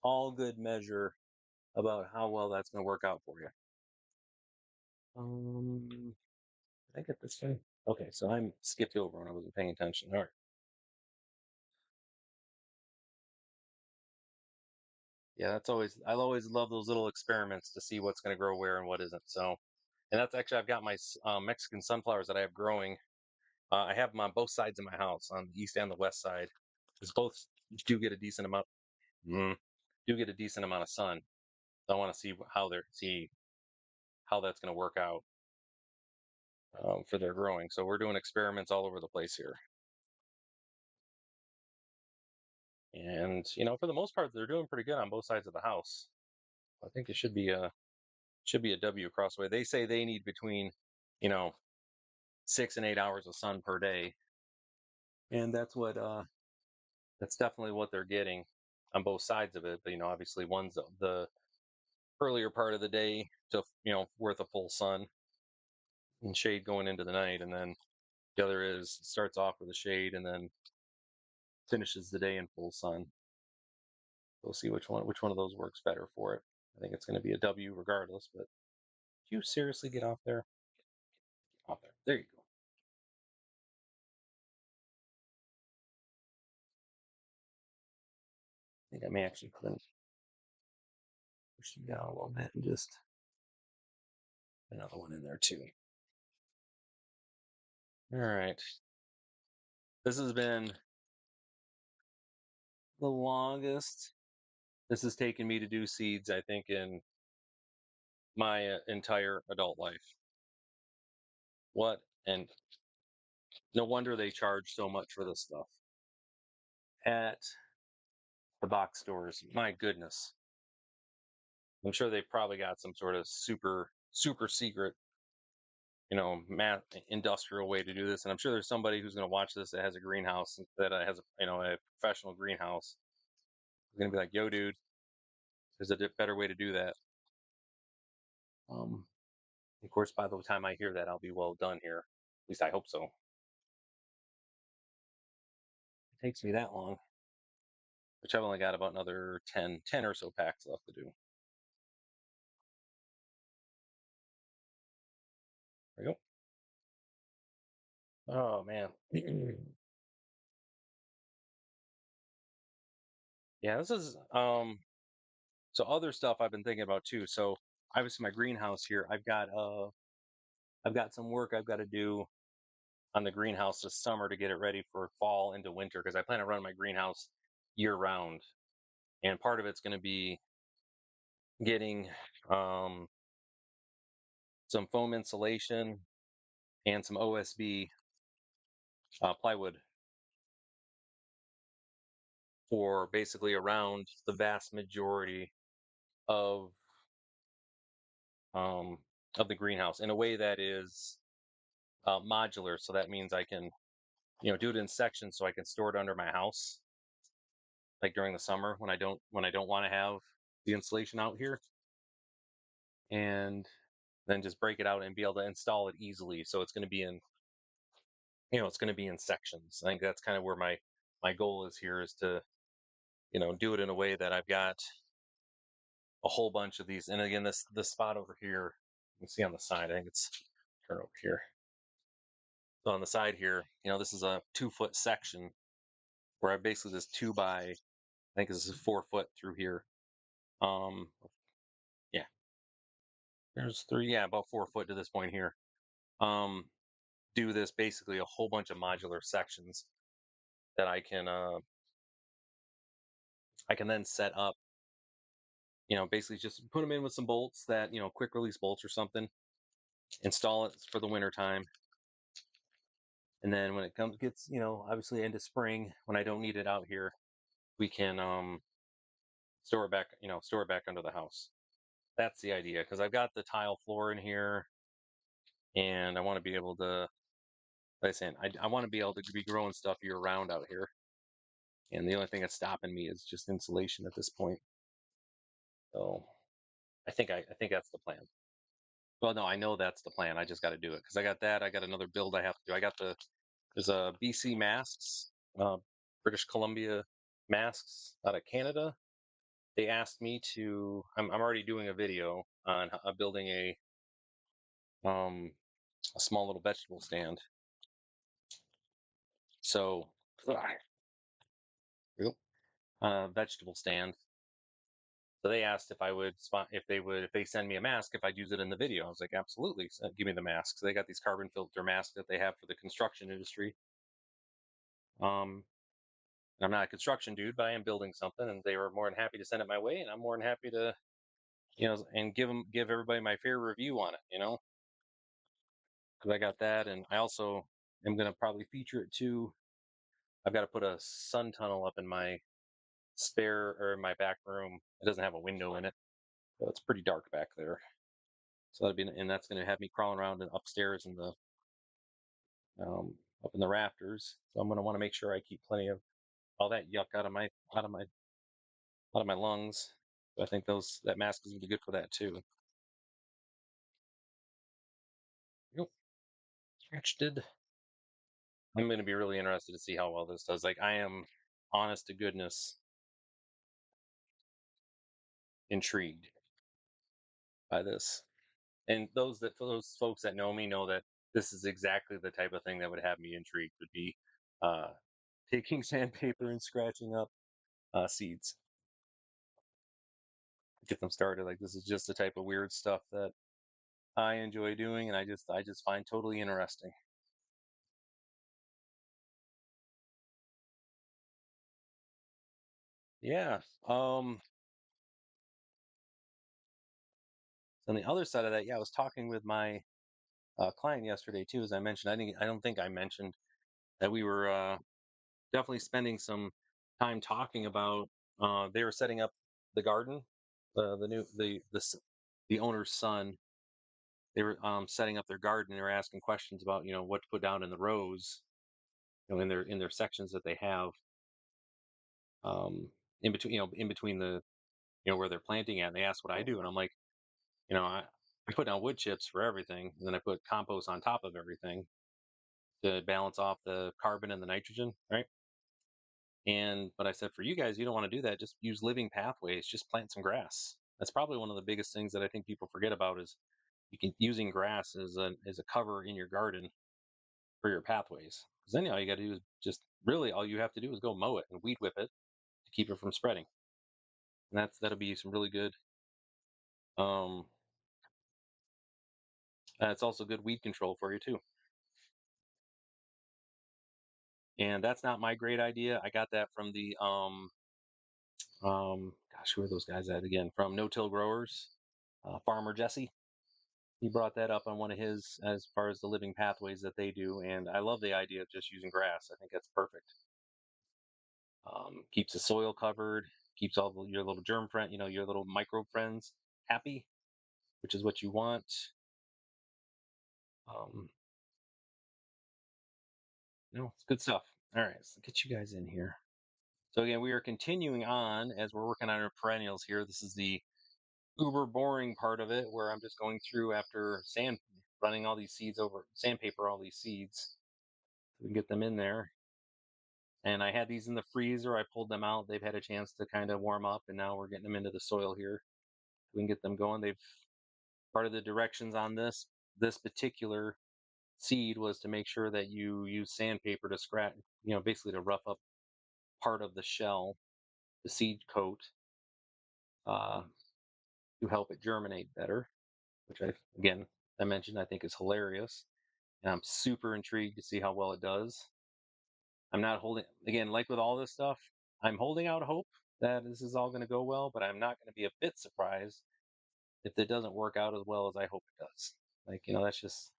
all good measure about how well that's going to work out for you. Did I get this thing? Okay, so I'm skipped over when I wasn't paying attention. All right. Yeah, that's always I always love those little experiments to see what's going to grow where and what isn't. So, and that's actually I've got my Mexican sunflowers that I have growing. I have them on both sides of my house, on the east and the west side, because both do get a decent amount. Mm, do get a decent amount of sun. So I want to see how that's going to work out for their growing. So we're doing experiments all over the place here, and for the most part, they're doing pretty good on both sides of the house. I think it should be a W across the way. They say they need between, you know, 6 and 8 hours of sun per day, and that's definitely what they're getting on both sides of it. But obviously, one's the earlier part of the day to worth of full sun and shade going into the night, and then the other is starts off with a shade and then finishes the day in full sun. We'll see which one of those works better for it. I think it's going to be a W regardless. But do you seriously get off there? Get off there. There you go. I think I may actually push you down a little bit and just another one in there too. All right. This has been the longest this has taken me to do seeds, I think, in my entire adult life. What? And no wonder they charge so much for this stuff at the box stores. My goodness. I'm sure they've probably got some sort of super, super secret, math industrial way to do this. And I'm sure there's somebody who's going to watch this that has a greenhouse, that has a professional greenhouse. Who's going to be like, yo, dude, there's a better way to do that. Um, of course, by the time I hear that, I'll be well done here. At least I hope so. It takes me that long, which I've only got about another 10 or so packs left to do. There we go. Oh man. Yeah, this is so other stuff I've been thinking about too. So obviously my greenhouse here, I've got some work I've got to do on the greenhouse this summer to get it ready for fall into winter because I plan to run my greenhouse year round. And part of it's going to be getting um, some foam insulation and some OSB plywood for basically around the vast majority of um, of the greenhouse in a way that is modular. So that means I can do it in sections so I can store it under my house, like during the summer when I don't want to have the insulation out here, and then just break it out and be able to install it easily. So it's going to be in sections. I think that's kind of where my goal is here, is to do it in a way that I've got a whole bunch of these. And again, this spot over here, you can see on the side. I think it's turn over here. So on the side here, this is a 2 foot section where I basically just I think this is 4 foot through here. Um, yeah, there's three, yeah, about 4 foot to this point here. Um, do this basically a whole bunch of modular sections that I can then set up. Basically just put them in with some bolts that quick release bolts or something. Install it for the winter time, and then when it gets obviously into spring when I don't need it out here, we can store it back under the house. That's the idea, because I've got the tile floor in here, and I want to be able to, like I said, I want to be able to be growing stuff year round out here. And the only thing that's stopping me is just insulation at this point. So I think that's the plan. Well, no, I know that's the plan. I just got to do it because I got that. I got another build I have to do. I got the There's a BC Masks, uh, British Columbia Masks out of Canada. They asked me to. I'm already doing a video on building a small little vegetable stand. So, vegetable stand. So they asked if I would spot if they send me a mask if I'd use it in the video. I was like, absolutely, give me the mask. So they got these carbon filter masks that they have for the construction industry. Um, I'm not a construction dude, but I am building something, and they were more than happy to send it my way, and I'm more than happy to, and give everybody my fair review on it, because I got that, and I also am gonna probably feature it too. I've got to put a sun tunnel up in my spare or in my back room. It doesn't have a window in it, so it's pretty dark back there. So and that's gonna have me crawling around and upstairs in the um, up in the rafters. So I'm gonna want to make sure I keep plenty of all that yuck out of my lungs. So I think that mask is gonna be good for that too. Yep. Did. I'm gonna be really interested to see how well this does. Like I am, honest to goodness, intrigued by this. And those folks that know me know that this is exactly the type of thing that would have me intrigued. Would be uh, taking sandpaper and scratching up seeds, get them started. Like this is just the type of weird stuff that I enjoy doing, and I just find totally interesting. Yeah. On the other side of that, yeah, I was talking with my client yesterday too. As I mentioned, I don't think I mentioned that we were definitely spending some time talking about. They were setting up the garden, the new the owner's son. They were setting up their garden. They were asking questions about what to put down in the rows, in their sections that they have um, in between the where they're planting at. And they asked what I do, and I'm like, I put down wood chips for everything, and then I put compost on top of everything to balance off the carbon and the nitrogen, right? And but I said for you guys, you don't want to do that. Just use living pathways. Just plant some grass. That's probably one of the biggest things that I think people forget about is using grass as a cover in your garden for your pathways. Because then all you got to do is just really all you have to do is go mow it and weed whip it to keep it from spreading. And that'll be some really good. Um, it's also good weed control for you too. And that's not my great idea. I got that from the gosh, who are those guys at again? From No Till Growers, Farmer Jesse. He brought that up on one of his as far as the living pathways that they do, and I love the idea of just using grass. I think that's perfect. Keeps the soil covered, keeps your little germ friend, your little microbe friends happy, which is what you want. Um, it's good stuff. All right, let's get you guys in here. So again, we are continuing on as we're working on our perennials here. This is the uber boring part of it where I'm just going through after running all these seeds over sandpaper, all these seeds. So we can get them in there. And I had these in the freezer. I pulled them out. They've had a chance to kind of warm up, and now we're getting them into the soil here. We can get them going. They've part of the directions on this particular seed was to make sure that you use sandpaper to scratch, basically to rough up part of the shell, the seed coat, uh, to help it germinate better, which I mentioned I think is hilarious. And I'm super intrigued to see how well it does. I'm not holding, again, like with all this stuff, I'm holding out hope that this is all going to go well, but I'm not going to be a bit surprised if it doesn't work out as well as I hope it does. Like, that's just,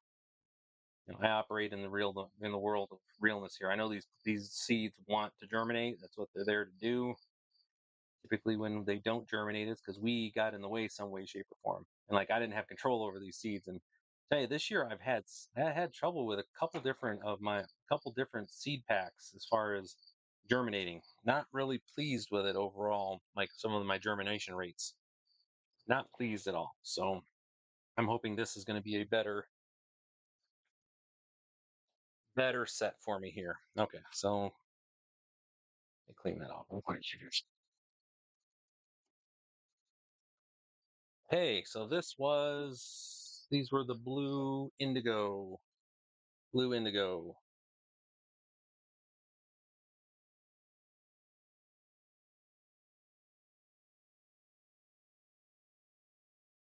I operate in the world of realness here. I know these seeds want to germinate. That's what they're there to do. Typically, when they don't germinate, it's because we got in the way some way, shape, or form. And like I didn't have control over these seeds. And tell you, this year I had trouble with a couple different seed packs as far as germinating. Not really pleased with it overall. Like some of my germination rates, not pleased at all. So I'm hoping this is going to be a better better set for me here. Okay, so let me clean that off. Hey, so these were the blue indigo.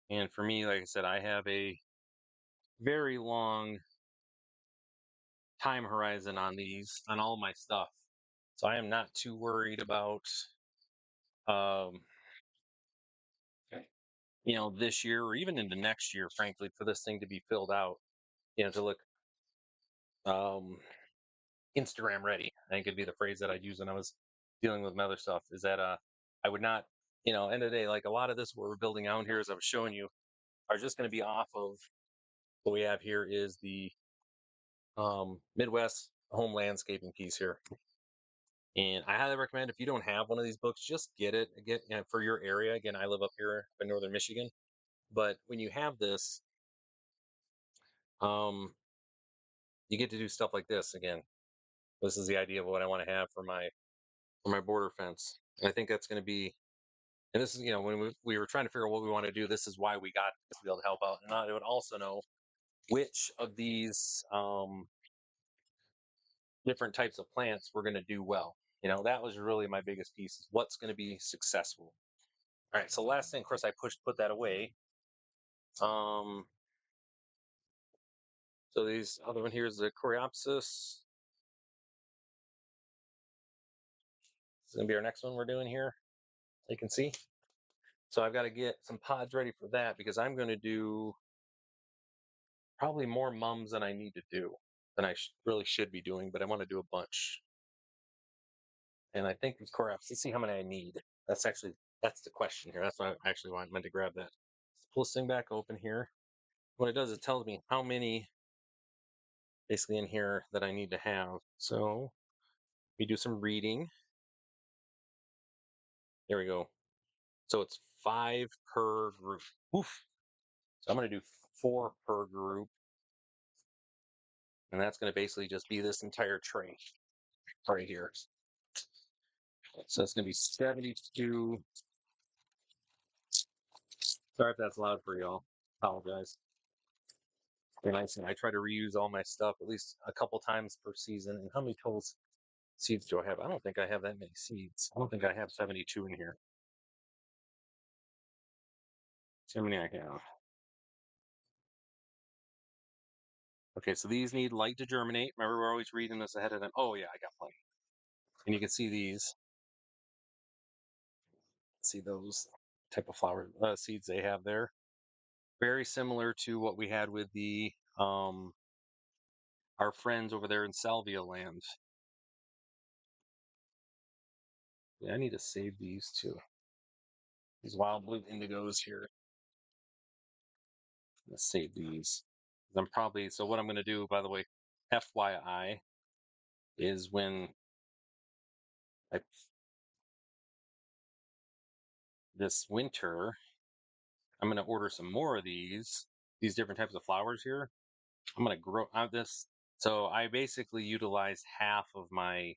And for me, like I said, I have a very long time horizon on these, on all my stuff. So I am not too worried about, um, this year or even into next year, frankly, for this thing to be filled out, to look um, Instagram ready. I think it'd be the phrase that I'd use when I was dealing with my other stuff. Is that I would not, end of the day, like a lot of this what we're building out here, as I was showing you, are just going to be off of what we have here is the Midwest home landscaping piece here. And I highly recommend if you don't have one of these books, just get it. Get for your area. Again, I live up here in northern Michigan, but when you have this, um, you get to do stuff like this again. This is the idea of what I want to have for my border fence. And I think that's going to be. And this is, when we were trying to figure out what we want to do, this is why we got this to be able to help out. And I would also know which of these different types of plants we're going to do well. That was really my biggest piece is what's going to be successful. All right. So last thing, of course, I put that away. Um, so these other one here is the Coreopsis. This is going to be our next one we're doing here. You can see. So I've got to get some pods ready for that because I'm going to do probably more mums than I need to do than I really should be doing, but I want to do a bunch. And I think these Coreopsis, let's see how many I need. That's the question here. That's why I actually meant to grab that. Let's pull this thing back open here. What it does, it tells me how many basically in here that I need to have. So we do some reading. There we go. So it's 5 per group. Oof. So I'm going to do 4 per group. And that's going to basically just be this entire tray right here. So it's going to be 72. Sorry if that's loud for y'all. Apologize. And I try to reuse all my stuff at least a couple times per season. And how many total seeds do I have? I don't think I have that many seeds. I don't think I have 72 in here. See how many I have. Okay, so these need light to germinate. Remember, we're always reading this ahead of time. Oh, yeah, I got plenty. And you can see these. See those type of flower seeds they have there. Very similar to what we had with the our friends over there in Salvia land. Yeah, I need to save these too. These wild blue indigos here. Let's save these. So what I'm going to do, by the way, FYI, is when I, this winter, I'm going to order some more of these different types of flowers here. I'm going to grow out this. So I basically utilized half of my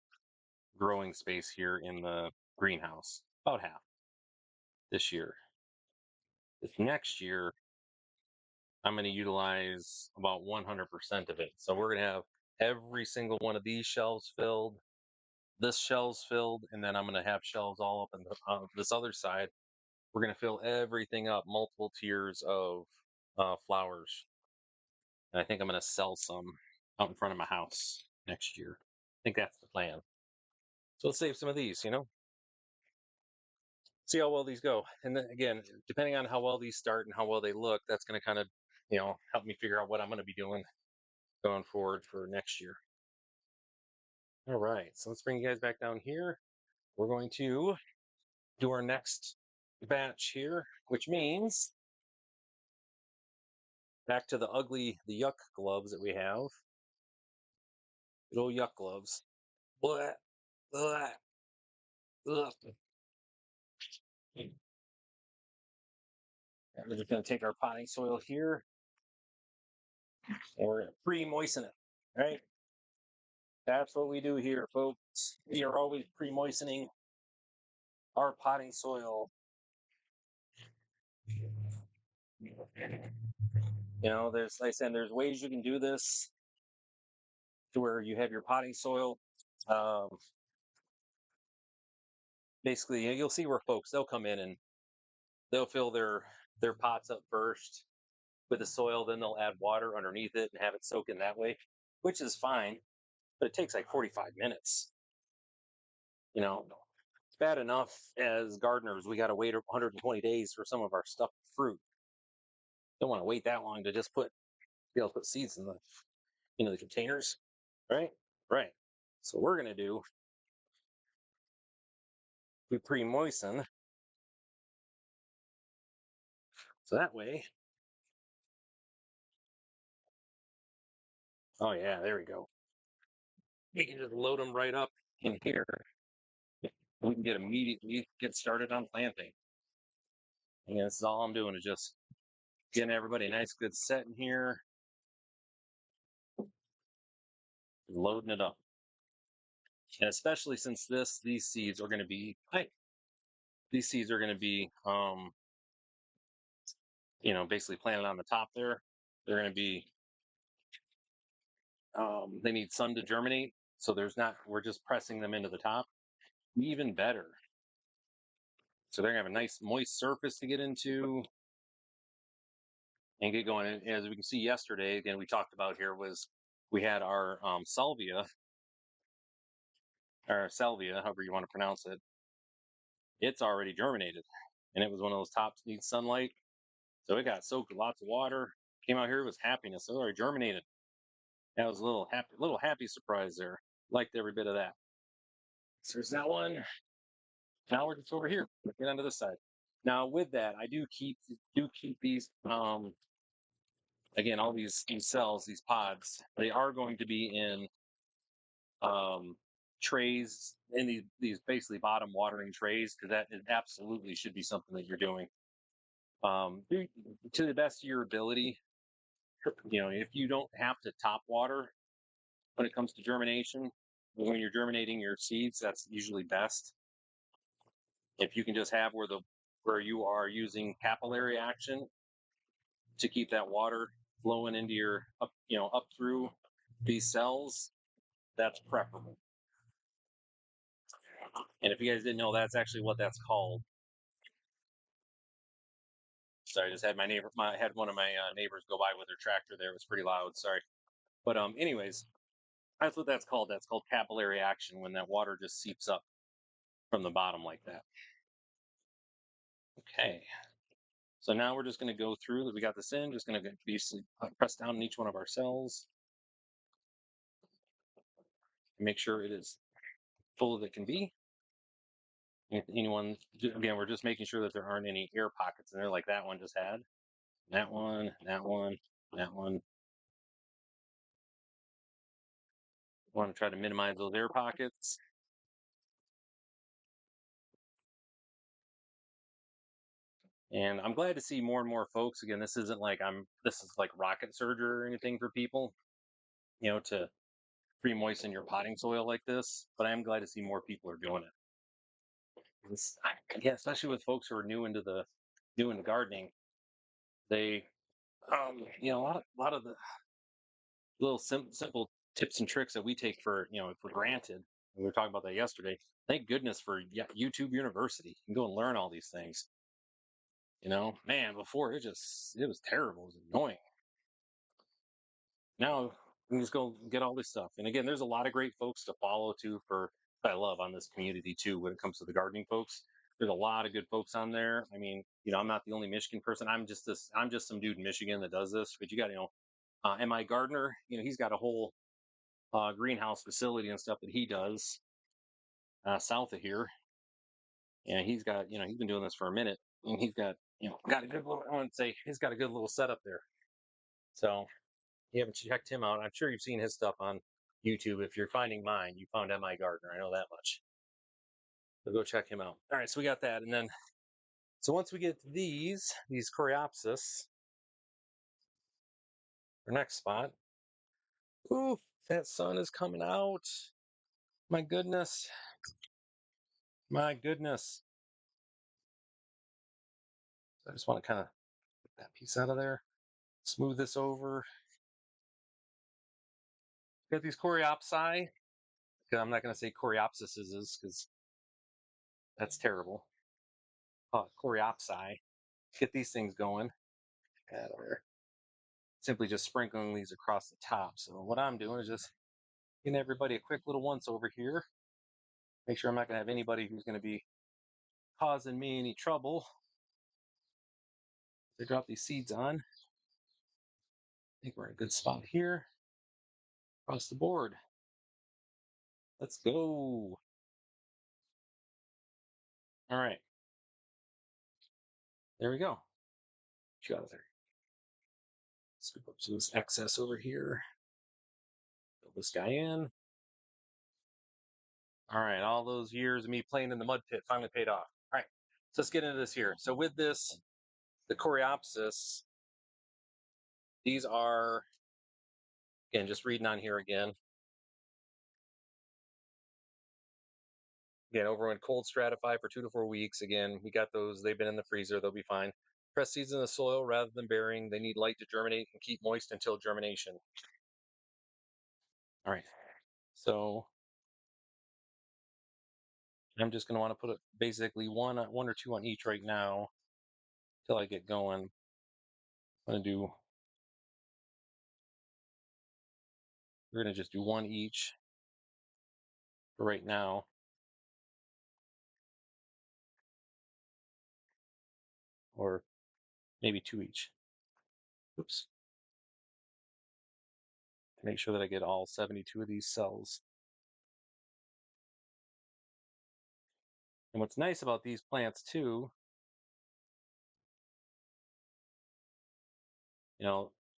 growing space here in the greenhouse, about half this year. This next year, I'm going to utilize about 100% of it. So we're going to have every single one of these shelves filled, this shelves filled, and then I'm going to have shelves all up on this other side. We're going to fill everything up, multiple tiers of flowers. And I think I'm going to sell some out in front of my house next year. I think that's the plan. So let's save some of these, see how well these go. And then again, depending on how well these start and how well they look, that's going to kind of, help me figure out what I'm going to be doing going forward for next year. All right, so let's bring you guys back down here. We're going to do our next batch here, which means back to the yuck gloves that we have. Good old yuck gloves. Blah, blah, blah. We're just going to take our potting soil here and we're going to pre-moisten it, right? That's what we do here, folks. We are always pre-moistening our potting soil. There's, like I said, there's ways you can do this to where you have your potting soil. Um, Basically, you'll see where folks they'll come in and they'll fill their pots up first with the soil, then they'll add water underneath it and have it soak in that way, which is fine, but it takes like 45 minutes. You know, it's bad enough as gardeners, we got to wait 120 days for some of our stuff fruit. Don't want to wait that long to just be able to put seeds in the containers, right? Right. So we're gonna do we pre-moisten, so that way. Oh yeah, there we go. We can just load them right up in here. We can immediately get started on planting. And this is all I'm doing is just getting everybody a nice good set in here, loading it up. And especially since these seeds are going to be these seeds are going to be basically planted on the top there. They're going to be they need sun to germinate, so we're just pressing them into the top. Even better. So they're gonna have a nice moist surface to get into and get going. And as we can see yesterday, again, we talked about here was we had our salvia, or salvia, however you want to pronounce it. It's already germinated, and it was one of those tops needs sunlight, so it got soaked with lots of water. Came out here, it was happiness. It already germinated. That was a little happy surprise there. Liked every bit of that. So there's that one. Now we're just over here. Let's get onto this side. Now with that, I do keep these again, all these cells, these pods, they are going to be in trays, in these basically bottom watering trays, because that is absolutely should be something that you're doing to the best of your ability. If you don't have to top water when it comes to germination, when you're germinating your seeds, that's usually best. If you can just have where you are using capillary action to keep that water flowing into your up through these cells, that's preferable. And if you guys didn't know, that's actually what that's called. Sorry, I just had had one of my neighbors go by with their tractor there. It was pretty loud. Sorry. But anyways, that's what that's called. That's called capillary action, when that water just seeps up from the bottom like that. Okay. So now we're just going to go through. We got this in. Just going to basically press down in each one of our cells and make sure it is full as it can be. Anyone, again, we're just making sure that there aren't any air pockets in there like that one just had. That one, that one, that one. Want to try to minimize those air pockets. And I'm glad to see more and more folks. Again, this isn't like this is like rocket surgery or anything for people, to pre-moisten your potting soil like this. But I am glad to see more people are doing it. Yeah, especially with folks who are new into gardening. They, a lot of the little simple tips and tricks that we take for granted. And we were talking about that yesterday. Thank goodness for YouTube University. You can go and learn all these things. Man, before it was terrible. It was annoying. Now you can just go get all this stuff. And again, there's a lot of great folks to follow too I love on this community too when it comes to the gardening folks. There's a lot of good folks on there. I mean, I'm not the only Michigan person. I'm just some dude in Michigan that does this. But you got, MI Gardner, he's got a whole greenhouse facility and stuff that he does south of here. And he's got, he's been doing this for a minute, and he's got a good little, I want to say he's got a good little setup there. So you haven't checked him out. I'm sure you've seen his stuff on YouTube. If you're finding mine, you found MI Gardner. I know that much. So go check him out. All right, so we got that. And then, so once we get these Coreopsis, our next spot, ooh, That sun is coming out. My goodness. My goodness. I just want to kind of get that piece out of there. Smooth this over. Got these coreopsi. I'm not going to say coreopsises because that's terrible. Coreopsi. Get these things going. Out of there. Simply just sprinkling these across the top. So what I'm doing is just giving everybody a quick little once over here. Make sure I'm not going to have anybody who's going to be causing me any trouble. They drop these seeds on. I think we're in a good spot here. Across the board. Let's go. All right. There we go. Get you out of there. Scoop up some of this excess over here. Fill this guy in. All right. All those years of me playing in the mud pit finally paid off. All right. So let's get into this here. So with this, the coreopsis, these are, again, just reading on here again. Again, over in cold stratify for 2 to 4 weeks. Again, we got those. They've been in the freezer. They'll be fine. Press seeds in the soil rather than burying. They need light to germinate and keep moist until germination. All right. So I'm just going to want to put basically one or two on each right now till I get going. I'm going to do, we're going to just do one each for right now, or maybe two each. Oops. To make sure that I get all 72 of these cells. And what's nice about these plants too,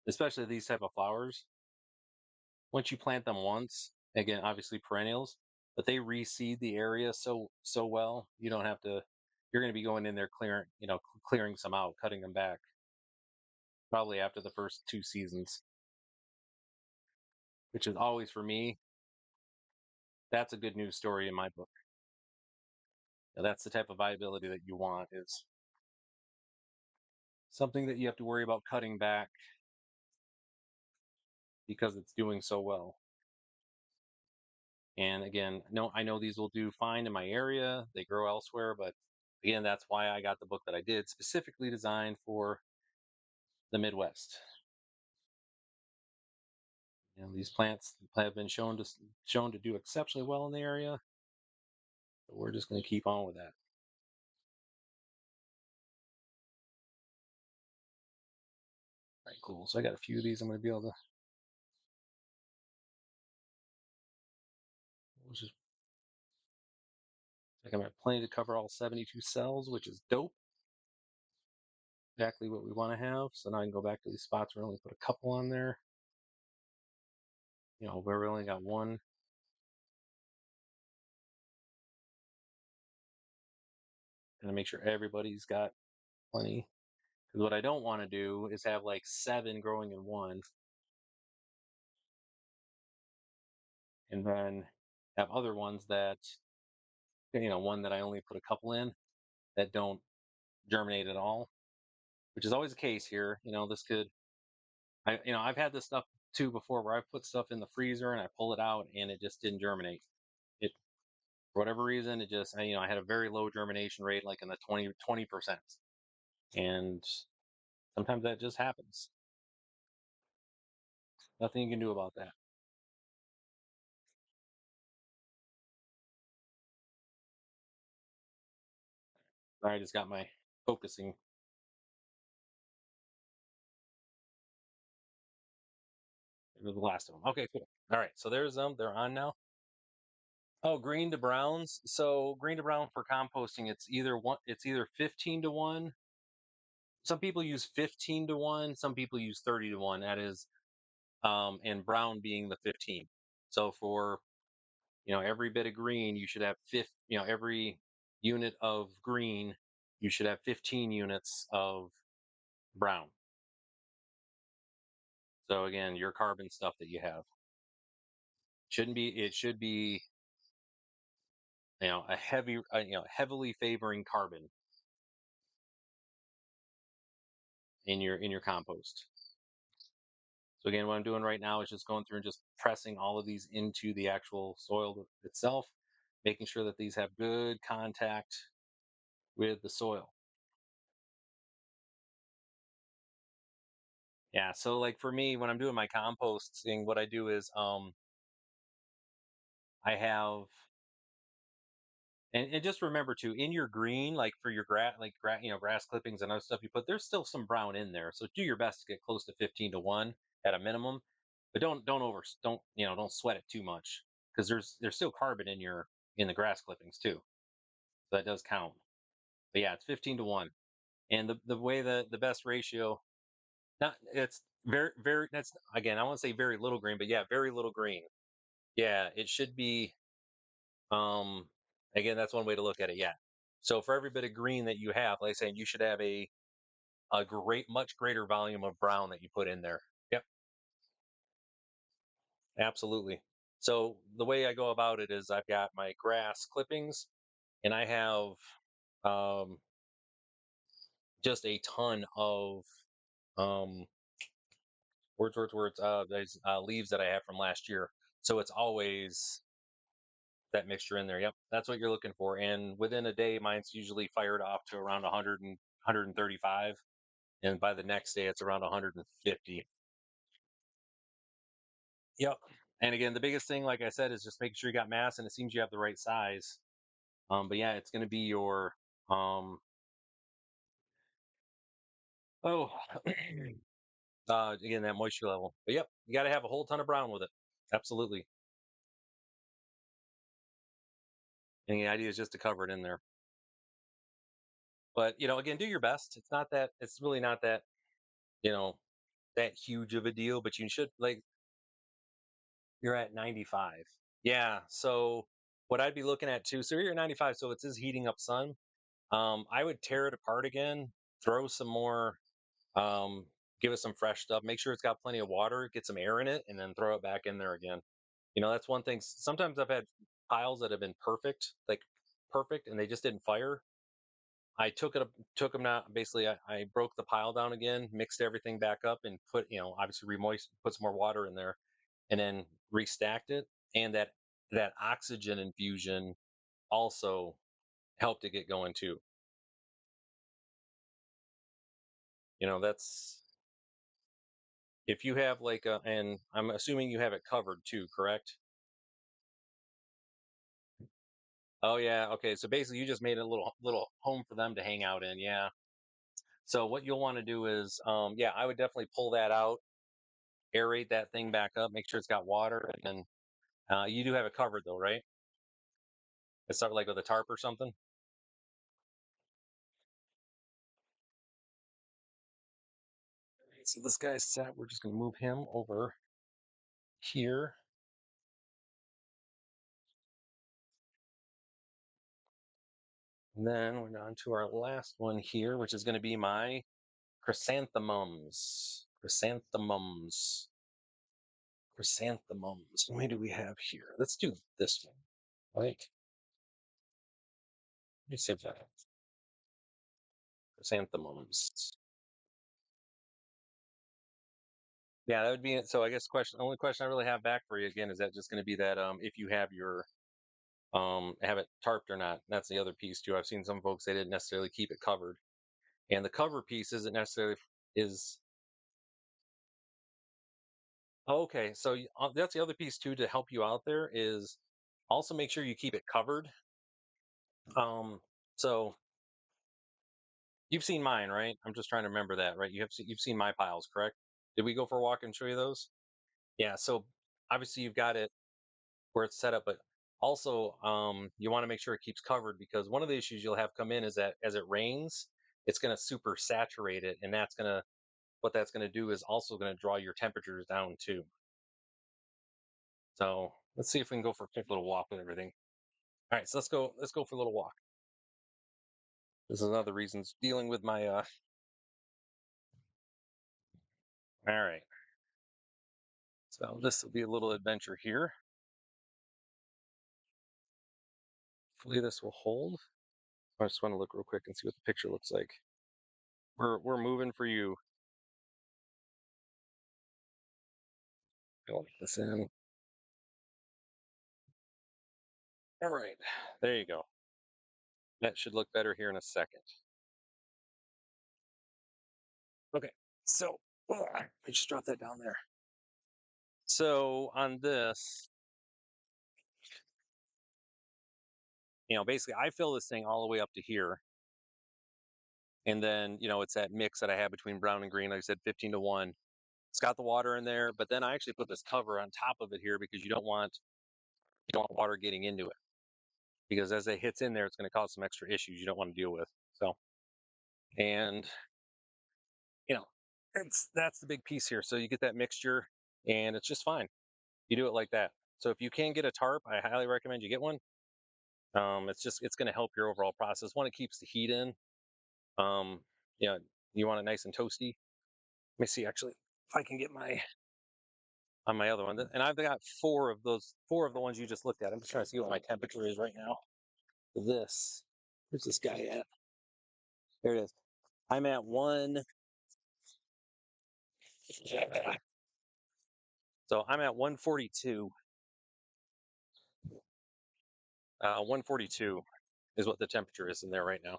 especially these type of flowers, once you plant them once, again, obviously perennials, but they reseed the area so well, you don't have to. You're going to be going in there clearing some out, cutting them back, probably after the first 2 seasons, which is always for me. That's a good news story in my book. Now, that's the type of viability that you want, is something that you have to worry about cutting back because it's doing so well. And again, no, I know these will do fine in my area. They grow elsewhere, but again, that's why I got the book that I did, specifically designed for the Midwest. These plants have been shown to do exceptionally well in the area. So we're just going to keep on with that. All right, cool. So I got a few of these. I'm going to be able to. Just, I'm planning to cover all 72 cells, which is dope. Exactly what we want to have. So now I can go back to these spots where I only put a couple on there. Where we only got one. And make sure everybody's got plenty. Because what I don't want to do is have like 7 growing in one, and then have other ones that, one that I only put a couple in that don't germinate at all, which is always the case here. This could, I've had this stuff too before where I've put stuff in the freezer and I pull it out and it just didn't germinate. It, for whatever reason, it just, I had a very low germination rate, like in the 20%. And sometimes that just happens. Nothing you can do about that. I just got my focusing. It was the last of them. Okay, cool. All right, so there's them. They're on now. Oh, green to browns. So green to brown for composting, it's either one. It's either 15 to 1. Some people use 15 to 1. Some people use 30 to 1. That is, and brown being the 15. So for every bit of green, you should have every unit of green, you should have 15 units of brown. So again, your carbon stuff that you have. Shouldn't be. It should be, a heavy, heavily favoring carbon in your compost. So again, what I'm doing right now is just going through and just pressing all of these into the actual soil itself, making sure that these have good contact with the soil. Yeah. So like for me, when I'm doing my composting, what I do is I have, and just remember too, in your green, like for your grass clippings and other stuff you put, there's still some brown in there. So do your best to get close to 15 to 1 at a minimum, but don't sweat it too much, because there's still carbon in the grass clippings too. So that does count. But yeah, it's 15 to 1. And the way the best ratio, not it's very very that's again, I won't say very little green, but yeah, very little green. Yeah, it should be. Um, Again, that's one way to look at it. Yeah. So for every bit of green that you have, like I say, you should have a much greater volume of brown that you put in there. Yep, absolutely. So the way I go about it is I've got my grass clippings, and I have um, just a ton of um, there's leaves that I have from last year. So it's always that mixture in there. Yep, that's what you're looking for. And within a day, mine's usually fired off to around 100 and 135, and by the next day, it's around 150. Yep. And again, the biggest thing, like I said, is just making sure you got mass, and it seems you have the right size. But yeah, it's going to be your um. Oh, again, that moisture level. But yep, you got to have a whole ton of brown with it. Absolutely. And the idea is just to cover it in there. But again, do your best. It's not that. It's really not that. You know, that huge of a deal. But you should, like, you're at 95. Yeah. So what I'd be looking at too. So you're at 95. So it says heating up sun. I would tear it apart again, throw some more, um, give it some fresh stuff, make sure it's got plenty of water, get some air in it, and then throw it back in there again. That's one thing. Sometimes I've had piles that have been perfect, like perfect, and they just didn't fire. I took them out. Basically, I broke the pile down again, mixed everything back up, and obviously put some more water in there, and then restacked it. And that oxygen infusion also helped it get going too. That's if you have like and I'm assuming you have it covered too, correct? Oh yeah, okay. So basically, you just made a little home for them to hang out in. Yeah. So what you'll want to do is, yeah, I would definitely pull that out, aerate that thing back up, make sure it's got water, and then you do have it covered though, right? It's not like with a tarp or something. So this guy's set. We're just gonna move him over here, and then we're on to our last one here, which is going to be my chrysanthemums. Chrysanthemums. How many do we have here? Let's do this one. Like, let me see if that chrysanthemums. Yeah, that would be it. So I guess only question I really have back for you again is that just going to be that if you have your have it tarped or not. That's the other piece too. I've seen some folks they didn't necessarily keep it covered, and the cover piece isn't necessarily is okay. So that's the other piece too to help you out there is also make sure you keep it covered. Um, so you've seen mine, right? I'm just trying to remember that, right? You've seen my piles, correct? Did we go for a walk and show you those? Yeah. So obviously you've got it where it's set up, but also you want to make sure it keeps covered, because one of the issues you'll have come in is that as it rains, it's going to super saturate it, and that's going to do is also going to draw your temperatures down too. So let's see if we can go for a quick little walk with everything. All right, so let's go for a little walk. This is another reason dealing with my all right. So this will be a little adventure here. Hopefully this will hold. I just want to look real quick and see what the picture looks like. We're moving for you. I'll this in. All right, there you go. That should look better here in a second. Okay, so I just dropped that down there. So on this, basically I fill this thing all the way up to here. And then, it's that mix that I have between brown and green. Like I said, 15-1. It's got the water in there, but then I actually put this cover on top of it here because you don't want water getting into it. Because as it hits in there, it's going to cause some extra issues you don't want to deal with. So, and that's the big piece here. So you get that mixture, and it's just fine. You do it like that. So if you can get a tarp, I highly recommend you get one. It's going to help your overall process. One, it keeps the heat in. Um, you know, you want it nice and toasty. Let me see actually if I can get on my other one. And I've got four of the ones you just looked at. I'm just trying to see what my temperature is right now. Where's this guy at? There it is. I'm at one. So I'm at 142. 142 is what the temperature is in there right now.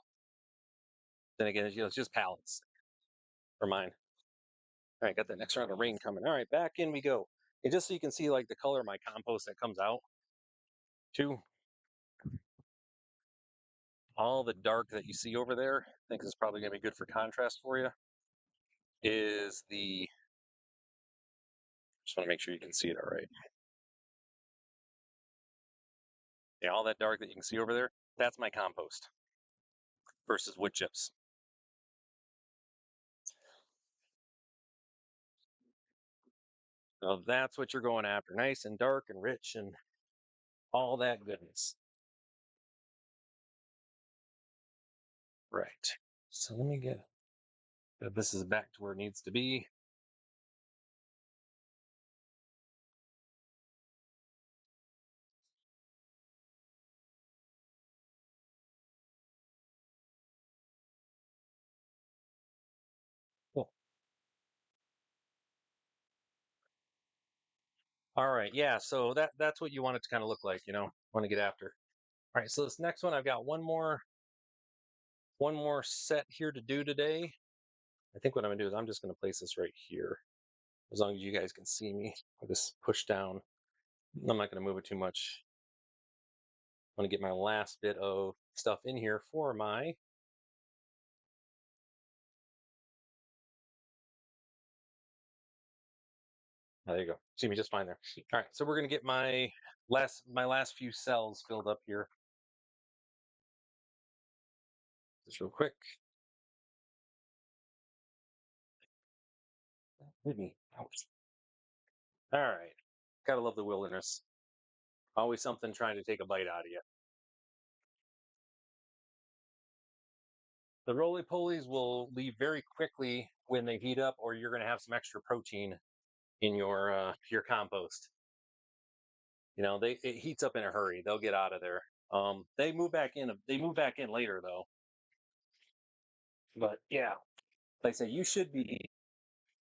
Then again, it's just pallets for mine. All right, got that next round of rain coming. All right, back in we go. And just so you can see like the color of my compost that comes out too. All the dark that you see over there, I think is probably gonna be good for contrast for you. Just want to make sure you can see it all right. Yeah, all that dark that you can see over there, that's my compost versus wood chips. So that's what you're going after. Nice and dark and rich and all that goodness. Right. So let me get this is back to where it needs to be. Cool. All right. Yeah. So that's what you want it to kind of look like, want to get after. All right. So this next one, I've got one more set here to do today. I think what I'm gonna do is I'm just gonna place this right here. As long as you guys can see me, I'll just push down. I'm not gonna move it too much. I want to get my last bit of stuff in here for my. There you go. See me just fine there. All right, so we're gonna get my last few cells filled up here. Just real quick. Hit me. Ouch. All right. Gotta love the wilderness. Always something trying to take a bite out of you. The roly polies will leave very quickly when they heat up, or you're gonna have some extra protein in your compost. It heats up in a hurry. They'll get out of there. They move back in. They move back in later though. But yeah, like I say, you should be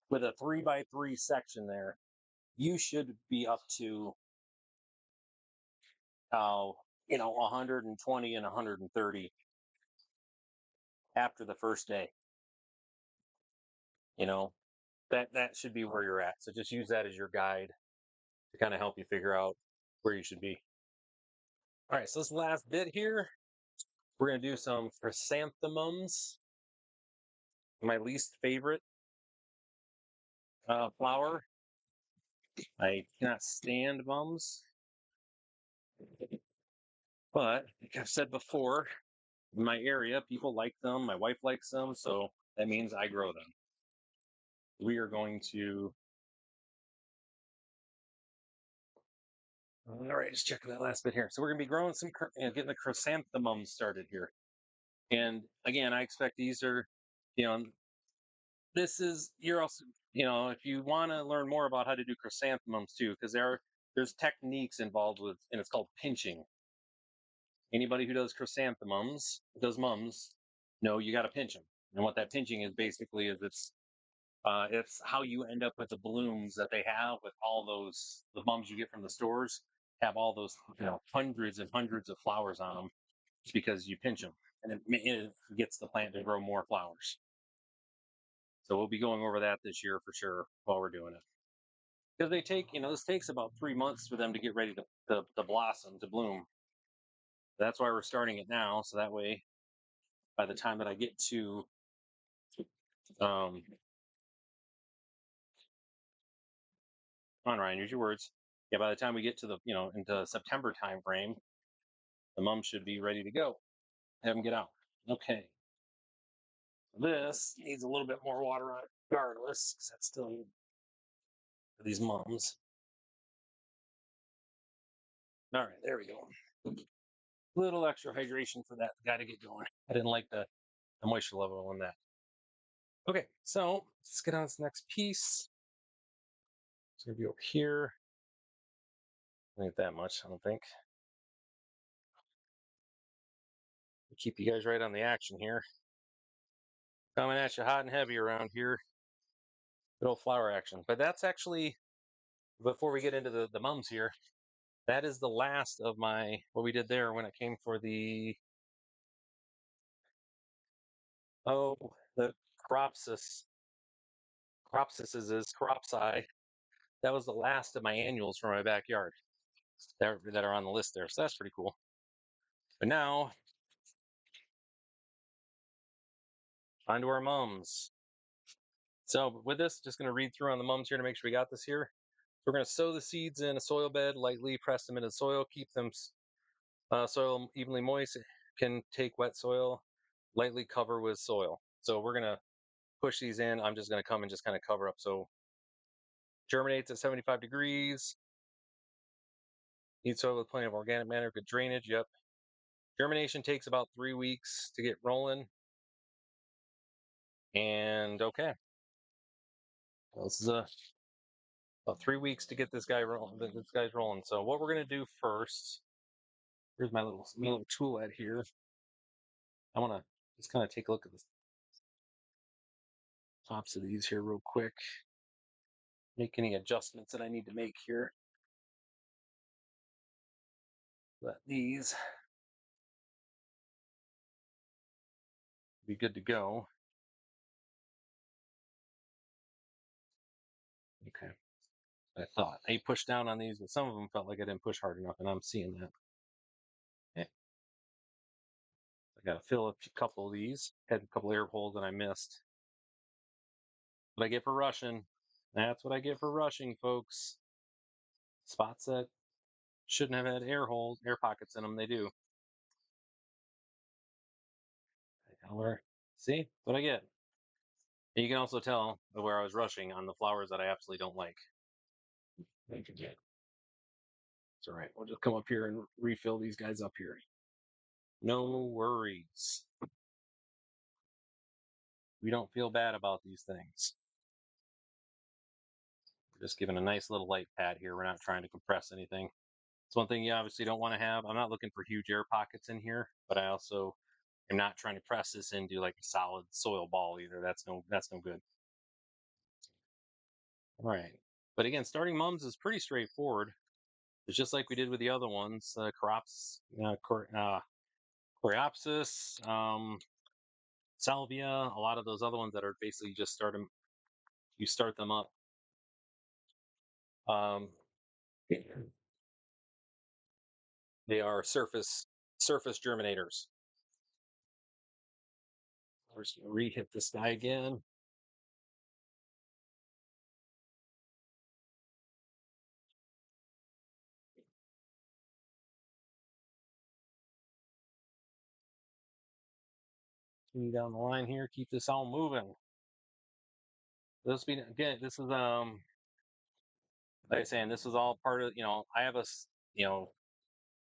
with a 3x3 section there. You should be up to 120 and 130 after the first day. You know, that should be where you're at. So just use that as your guide to kind of help you figure out where you should be. All right, so this last bit here, we're gonna do some chrysanthemums. My least favorite flower. I cannot stand mums, but like I've said before, in my area, people like them. My wife likes them, so that means I grow them. We are going to. All right, just checking that last bit here. So we're going to be growing getting the chrysanthemums started here. And again, I expect these are, you know, you're also, if you want to learn more about how to do chrysanthemums too, because there's techniques involved with, and it's called pinching. Anybody who does chrysanthemums, does mums, no, you got to pinch them. And what that pinching is basically is it's how you end up with the blooms that they have with all those the mums you get from the stores have all those hundreds and hundreds of flowers on them because you pinch them and it gets the plant to grow more flowers. So we'll be going over that this year for sure while we're doing it because they take this takes about 3 months for them to get ready to blossom to bloom. That's why we're starting it now so that way by the time that I get to um, come on, Ryan, use your words. Yeah, by the time we get to the into September time frame, the mums should be ready to go. Have them get out. Okay. This needs a little bit more water on it, regardless, because that's still these mums. All right, there we go. Little extra hydration for that guy to get going. I didn't like the moisture level on that. Okay, so let's get on to this next piece. It's gonna be over here. Not that much, I don't think. Keep you guys right on the action here. Coming at you hot and heavy around here. Good old flower action. But that's actually, before we get into the mums here, that is the last of what we did there when it came for the the cropsis. Cropsis is cropsi. That was the last of my annuals for my backyard that are on the list there. So that's pretty cool. But now, on to our mums. So with this, just going to read through on the mums here to make sure we got this here. We're going to sow the seeds in a soil bed, lightly press them into the soil, keep them soil evenly moist. Can take wet soil, lightly cover with soil. So we're going to push these in. I'm just going to come and just kind of cover up. So germinates at 75 degrees. Need soil with plenty of organic matter, good drainage. Yep. Germination takes about 3 weeks to get rolling. And okay. Well, this is about 3 weeks to get this guy rolling. This guy's rolling. So what we're gonna do first? Here's my little tool at here. I want to just kind of take a look at the tops of these here real quick. Make any adjustments that I need to make here. Let these be good to go. Okay. I thought I pushed down on these, but some of them felt like I didn't push hard enough, and I'm seeing that. Okay. I got to fill a couple of these. Had a couple air holes that I missed. What I get for rushing. That's what I get for rushing, folks. Spots that shouldn't have had air holes, air pockets in them, they do. See what I get. And you can also tell where I was rushing on the flowers that I absolutely don't like. It's all right. We'll just come up here and refill these guys up here. No worries. We don't feel bad about these things. We're just giving a nice little light pad here. We're not trying to compress anything. It's one thing you obviously don't want to have. I'm not looking for huge air pockets in here, but I also am not trying to press this into like a solid soil ball either. That's no good. All right. But again, starting mums is pretty straightforward. It's just like we did with the other ones, coreopsis, salvia, a lot of those other ones that are basically just you start them up. Um, they are surface germinators. We're just gonna re-hit this guy again. Continue down the line here, keep this all moving. This is like I was saying, this is all part of I have a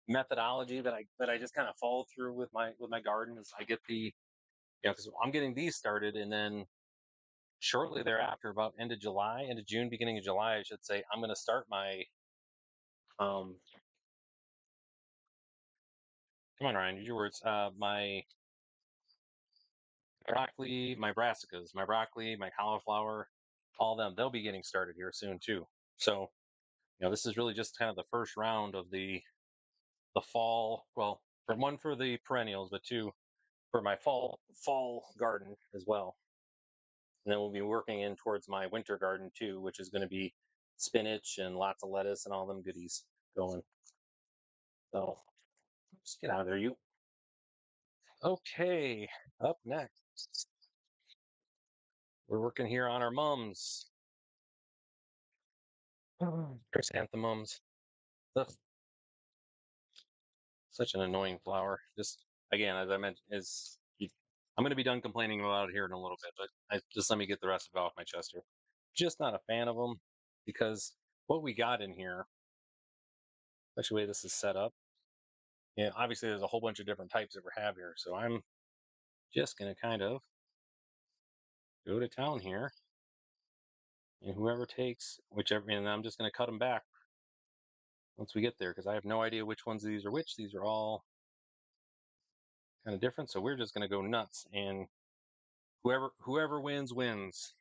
methodology that I just kind of follow through with my garden. Is I get because I'm getting these started, and then shortly thereafter, about end of June, beginning of July, I should say, I'm going to start my Come on, Ryan, use your words. My broccoli, my brassicas, my broccoli, my cauliflower, all of them, they'll be getting started here soon too. So, this is really just kind of the first round of the fall. Well, for one for the perennials, but two for my fall garden as well. And then we'll be working in towards my winter garden too, which is going to be spinach and lots of lettuce and all them goodies going. So just get out of there, you. Okay, up next, we're working here on our mums. Chrysanthemums. Ugh, such an annoying flower. Just again, as I mentioned, I'm going to be done complaining about it here in a little bit, but just let me get the rest of it off my chest here. Just not a fan of them because what we got in here, especially the way this is set up, obviously there's a whole bunch of different types that we have here. So I'm just going to kind of go to town here, and whoever takes whichever, and I'm just going to cut them back once we get there because I have no idea which ones of these are which. These are all kind of different. So we're just going to go nuts, and whoever wins wins.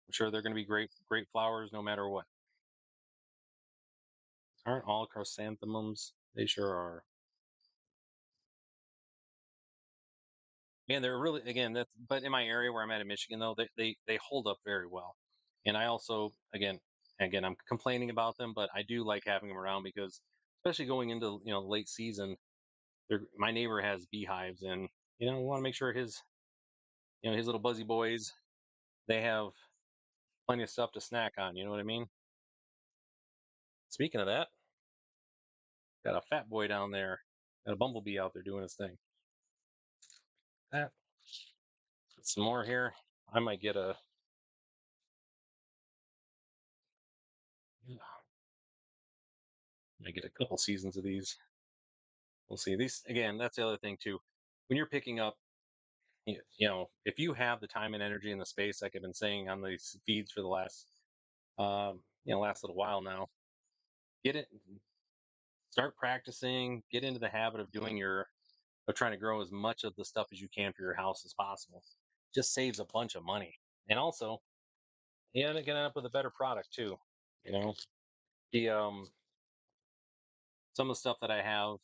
I'm sure they're going to be great flowers no matter what. Aren't all chrysanthemums? They sure are. And they're really, again, that's, but in my area where I'm at in Michigan though, they hold up very well. And I also, again, I'm complaining about them, but I do like having them around because especially going into late season, my neighbor has beehives, and we want to make sure his little buzzy boys, they have plenty of stuff to snack on. You know what I mean? Speaking of that, got a fat boy down there, got a bumblebee out there doing his thing. That some more here. I might get a couple seasons of these. We'll see. These again. That's the other thing too. When you're picking up, if you have the time and energy and the space, like I've been saying on these feeds for the last little while now, get it, start practicing, get into the habit of trying to grow as much of the stuff as you can for your house as possible. Just saves a bunch of money, and also, you're gonna end up with a better product too. You know, the some of the stuff that I have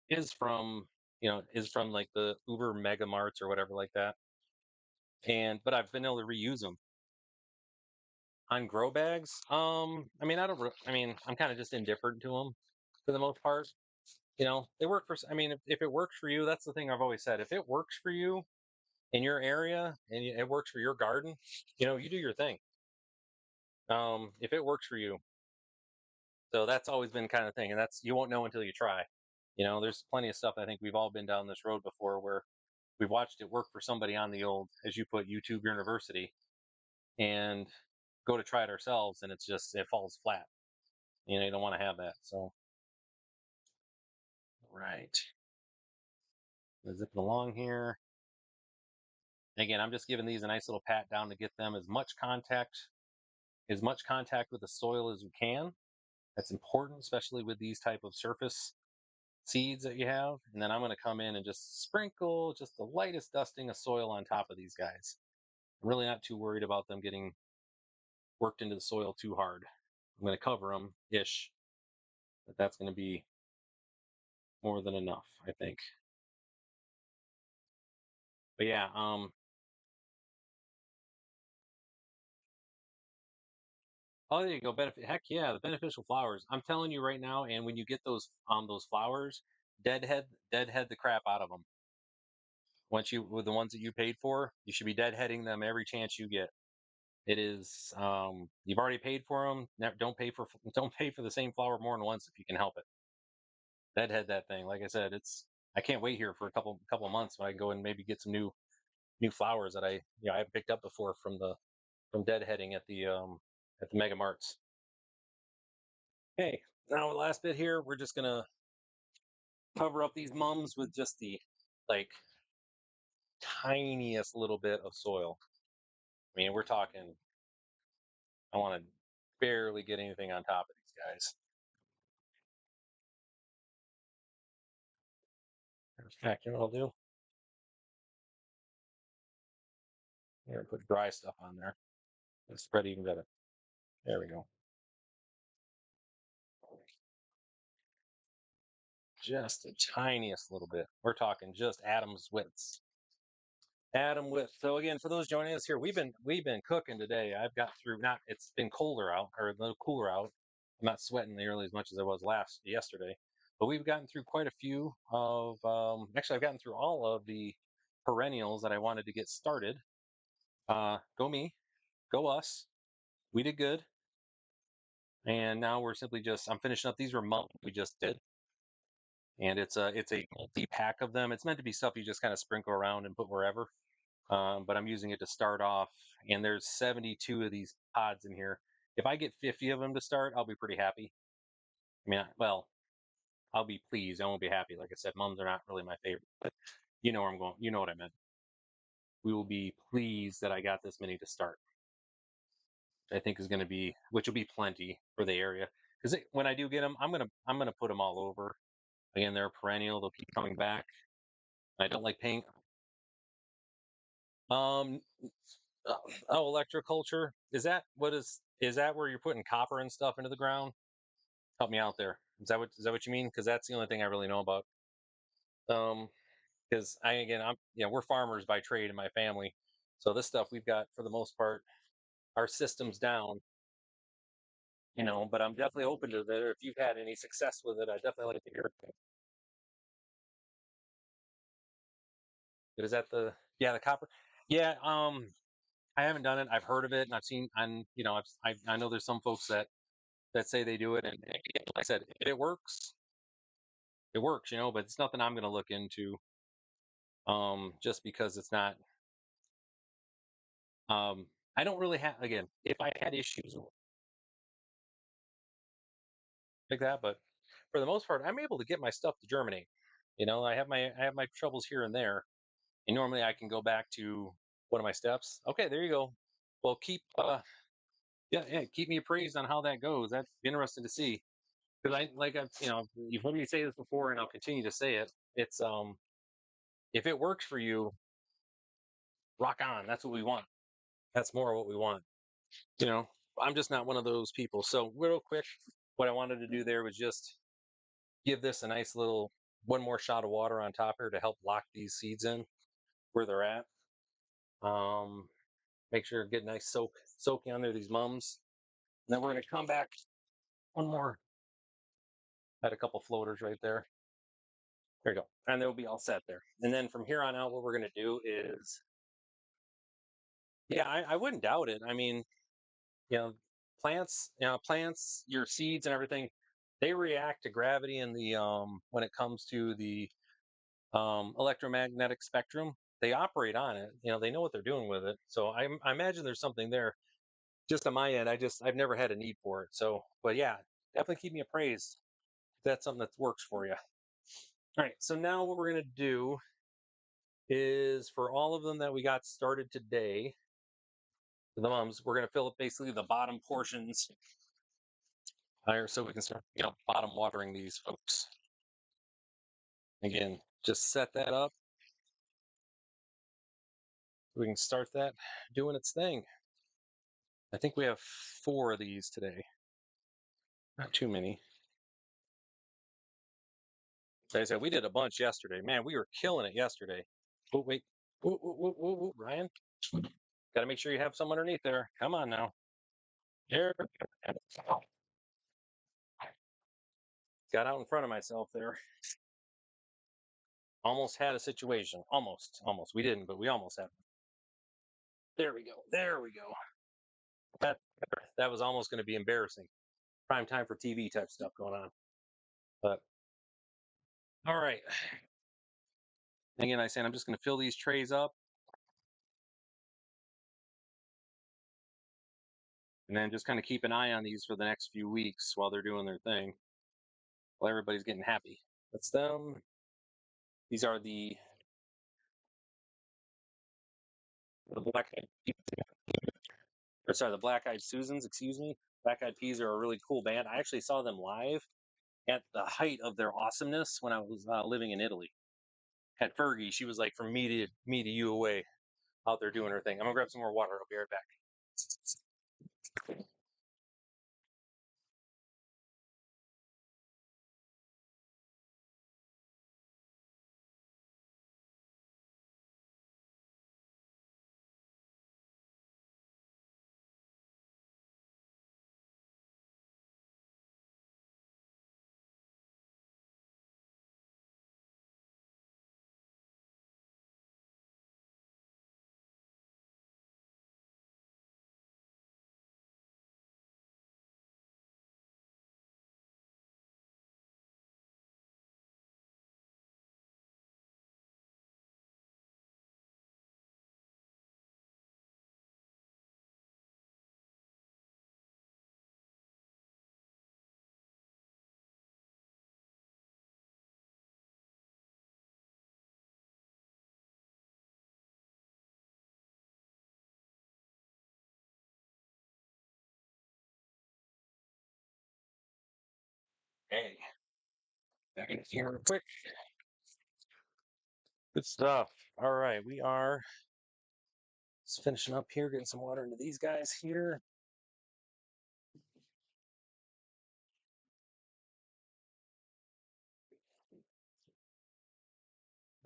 is from like the Uber Mega Marts or whatever like that. But I've been able to reuse them on grow bags. I mean, I mean, I'm kind of just indifferent to them for the most part. They work for. I mean, if it works for you, that's the thing I've always said. If it works for you in your area and it works for your garden, you do your thing. If it works for you, so that's always been kind of thing, and that's you won't know until you try. There's plenty of stuff. I think we've all been down this road before where we've watched it work for somebody on the old, as you put, YouTube University, and go to try it ourselves, and it falls flat. You don't want to have that. So, right, zipping along here. Again, I'm just giving these a nice little pat down to get them as much contact with the soil as we can. That's important, especially with these type of surface seeds that you have. And then I'm going to come in and just sprinkle just the lightest dusting of soil on top of these guys. I'm really not too worried about them getting worked into the soil too hard. I'm going to cover them ish, but that's going to be more than enough, I think. But yeah, oh, there you go. Benefit. Heck yeah, the beneficial flowers. I'm telling you right now. And when you get those flowers, deadhead the crap out of them. Once you with the ones that you paid for, you should be deadheading them every chance you get. It is you've already paid for them. Don't pay for the same flower more than once if you can help it. Deadhead that thing. Like I said, I can't wait here for a couple of months when I go and maybe get some new flowers that I haven't picked up before from deadheading at the Mega Marts. Okay, now the last bit here, we're just gonna cover up these mums with just the like tiniest little bit of soil. I mean, we're talking. I want to barely get anything on top of these guys. Heck, you know what I'll do? Here, put dry stuff on there. It's spread even better. There we go. Just the tiniest little bit. We're talking just atoms widths. Atom width. So again, for those joining us here, we've been cooking today. I've got through not it's been colder out or a little cooler out. I'm not sweating nearly as much as I was yesterday, but we've gotten through quite a few of actually I've gotten through all of the perennials that I wanted to get started. Go me, go us. We did good. And now we're simply just I'm finishing up these were months we just did. And it's a multi-pack of them. It's meant to be stuff you just kind of sprinkle around and put wherever. But I'm using it to start off. And there's 72 of these pods in here. If I get 50 of them to start, I'll be pretty happy. I mean, well, I'll be pleased. I won't be happy. Like I said, mums are not really my favorite, but you know where I'm going. You know what I meant. We will be pleased that I got this many to start. I think is going to be, which will be plenty for the area. Because when I do get them, I'm gonna put them all over. Again, they're perennial. They'll keep coming back. I don't like paying. Um, oh, electroculture. Is that where you're putting copper and stuff into the ground? Help me out there. Is that what you mean? Because that's the only thing I really know about. Um, because we're farmers by trade in my family, so this stuff we've got for the most part our systems down. But I'm definitely open to that. If you've had any success with it, I definitely like to hear it. Is that the copper? Yeah. I haven't done it. I've heard of it, and I've seen. And I know there's some folks that say they do it, and like I said, if it works. It works, but it's nothing I'm going to look into. Just because it's not. Um, I don't really have. Again, if I had issues like that, but for the most part, I'm able to get my stuff to germinate. I have my troubles here and there, and normally I can go back to one of my steps. Okay, there you go. Well, keep me appraised on how that goes. That's interesting to see. Because you've heard me say this before, and I'll continue to say it. It's if it works for you, rock on. That's what we want. That's more what we want. You know, I'm just not one of those people. So real quick, what I wanted to do there was just give this a nice little one more shot of water on top here to help lock these seeds in where they're at. Um, Make sure get nice soaking under these mums. And then we're gonna come back one more. Had a couple floaters right there. There you go. And they'll be all set there. And then from here on out, what we're gonna do is, yeah, I wouldn't doubt it. I mean, you know, plants, your seeds and everything, they react to gravity and the when it comes to the electromagnetic spectrum. They operate on it. They know what they're doing with it. So I imagine there's something there. Just on my end, I've never had a need for it. So, but yeah, definitely keep me appraised if that's something that works for you. All right. So now what we're gonna do is for all of them that we got started today, the mums, we're gonna fill up basically the bottom portions higher so we can start, bottom watering these folks. Again, just set that up. We can start that doing its thing. I think we have 4 of these today. Not too many. Like I said, we did a bunch yesterday. Man, we were killing it yesterday. Oh, wait. Ryan, got to make sure you have some underneath there. Come on now. There. Got out in front of myself there. Almost had a situation. Almost. Almost. We didn't, but we almost had. There we go. There we go. That, that was almost going to be embarrassing. Prime time for TV type stuff going on. But, all right. Again, I said I'm just going to fill these trays up. And then just kind of keep an eye on these for the next few weeks while they're doing their thing, while everybody's getting happy. That's them. These are the the Black Eyed Susans. Excuse me. Black Eyed Peas are a really cool band. I actually saw them live at the height of their awesomeness when I was living in Italy. Had Fergie. She was like from me to you away out there doing her thing. I'm gonna grab some more water. I'll be right back. Hey, back in here real quick. Good stuff. All right, we are just finishing up here, getting some water into these guys here.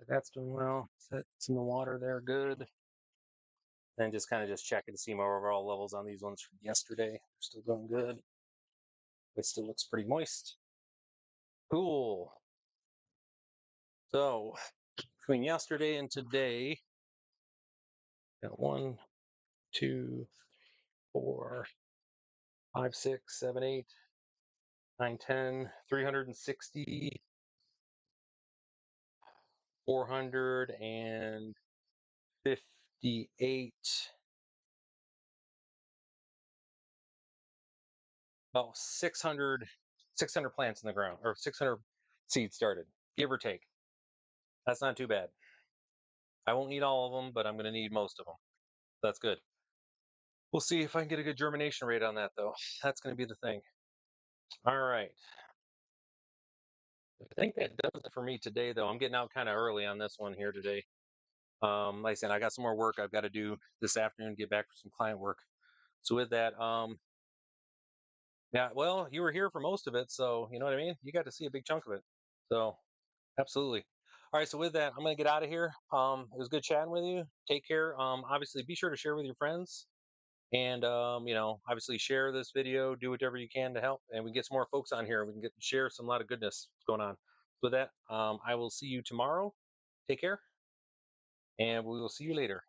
That's doing well. That's in the water there, good. And just kind of just checking to see my overall levels on these ones from yesterday. They're still going good. It still looks pretty moist. Cool. So between yesterday and today, got 1, 2, 4, 5, 6, 7, 8, 9, 10, 360, 458, about 600 plants in the ground, or 600 seeds started, give or take. That's not too bad. I won't need all of them, but I'm going to need most of them. That's good. We'll see if I can get a good germination rate on that, though. That's going to be the thing. All right. I think that does it for me today, though. I'm getting out kind of early on this one here today. Like I said, I got some more work I've got to do this afternoon, get back for some client work. So with that, yeah, well, you were here for most of it, so you know what I mean? You got to see a big chunk of it. So absolutely. All right, so with that, I'm gonna get out of here. It was good chatting with you. Take care. Obviously be sure to share with your friends. And obviously share this video, do whatever you can to help, and we get some more folks on here. We can share some lot of goodness going on. With that, I will see you tomorrow. Take care, and we will see you later.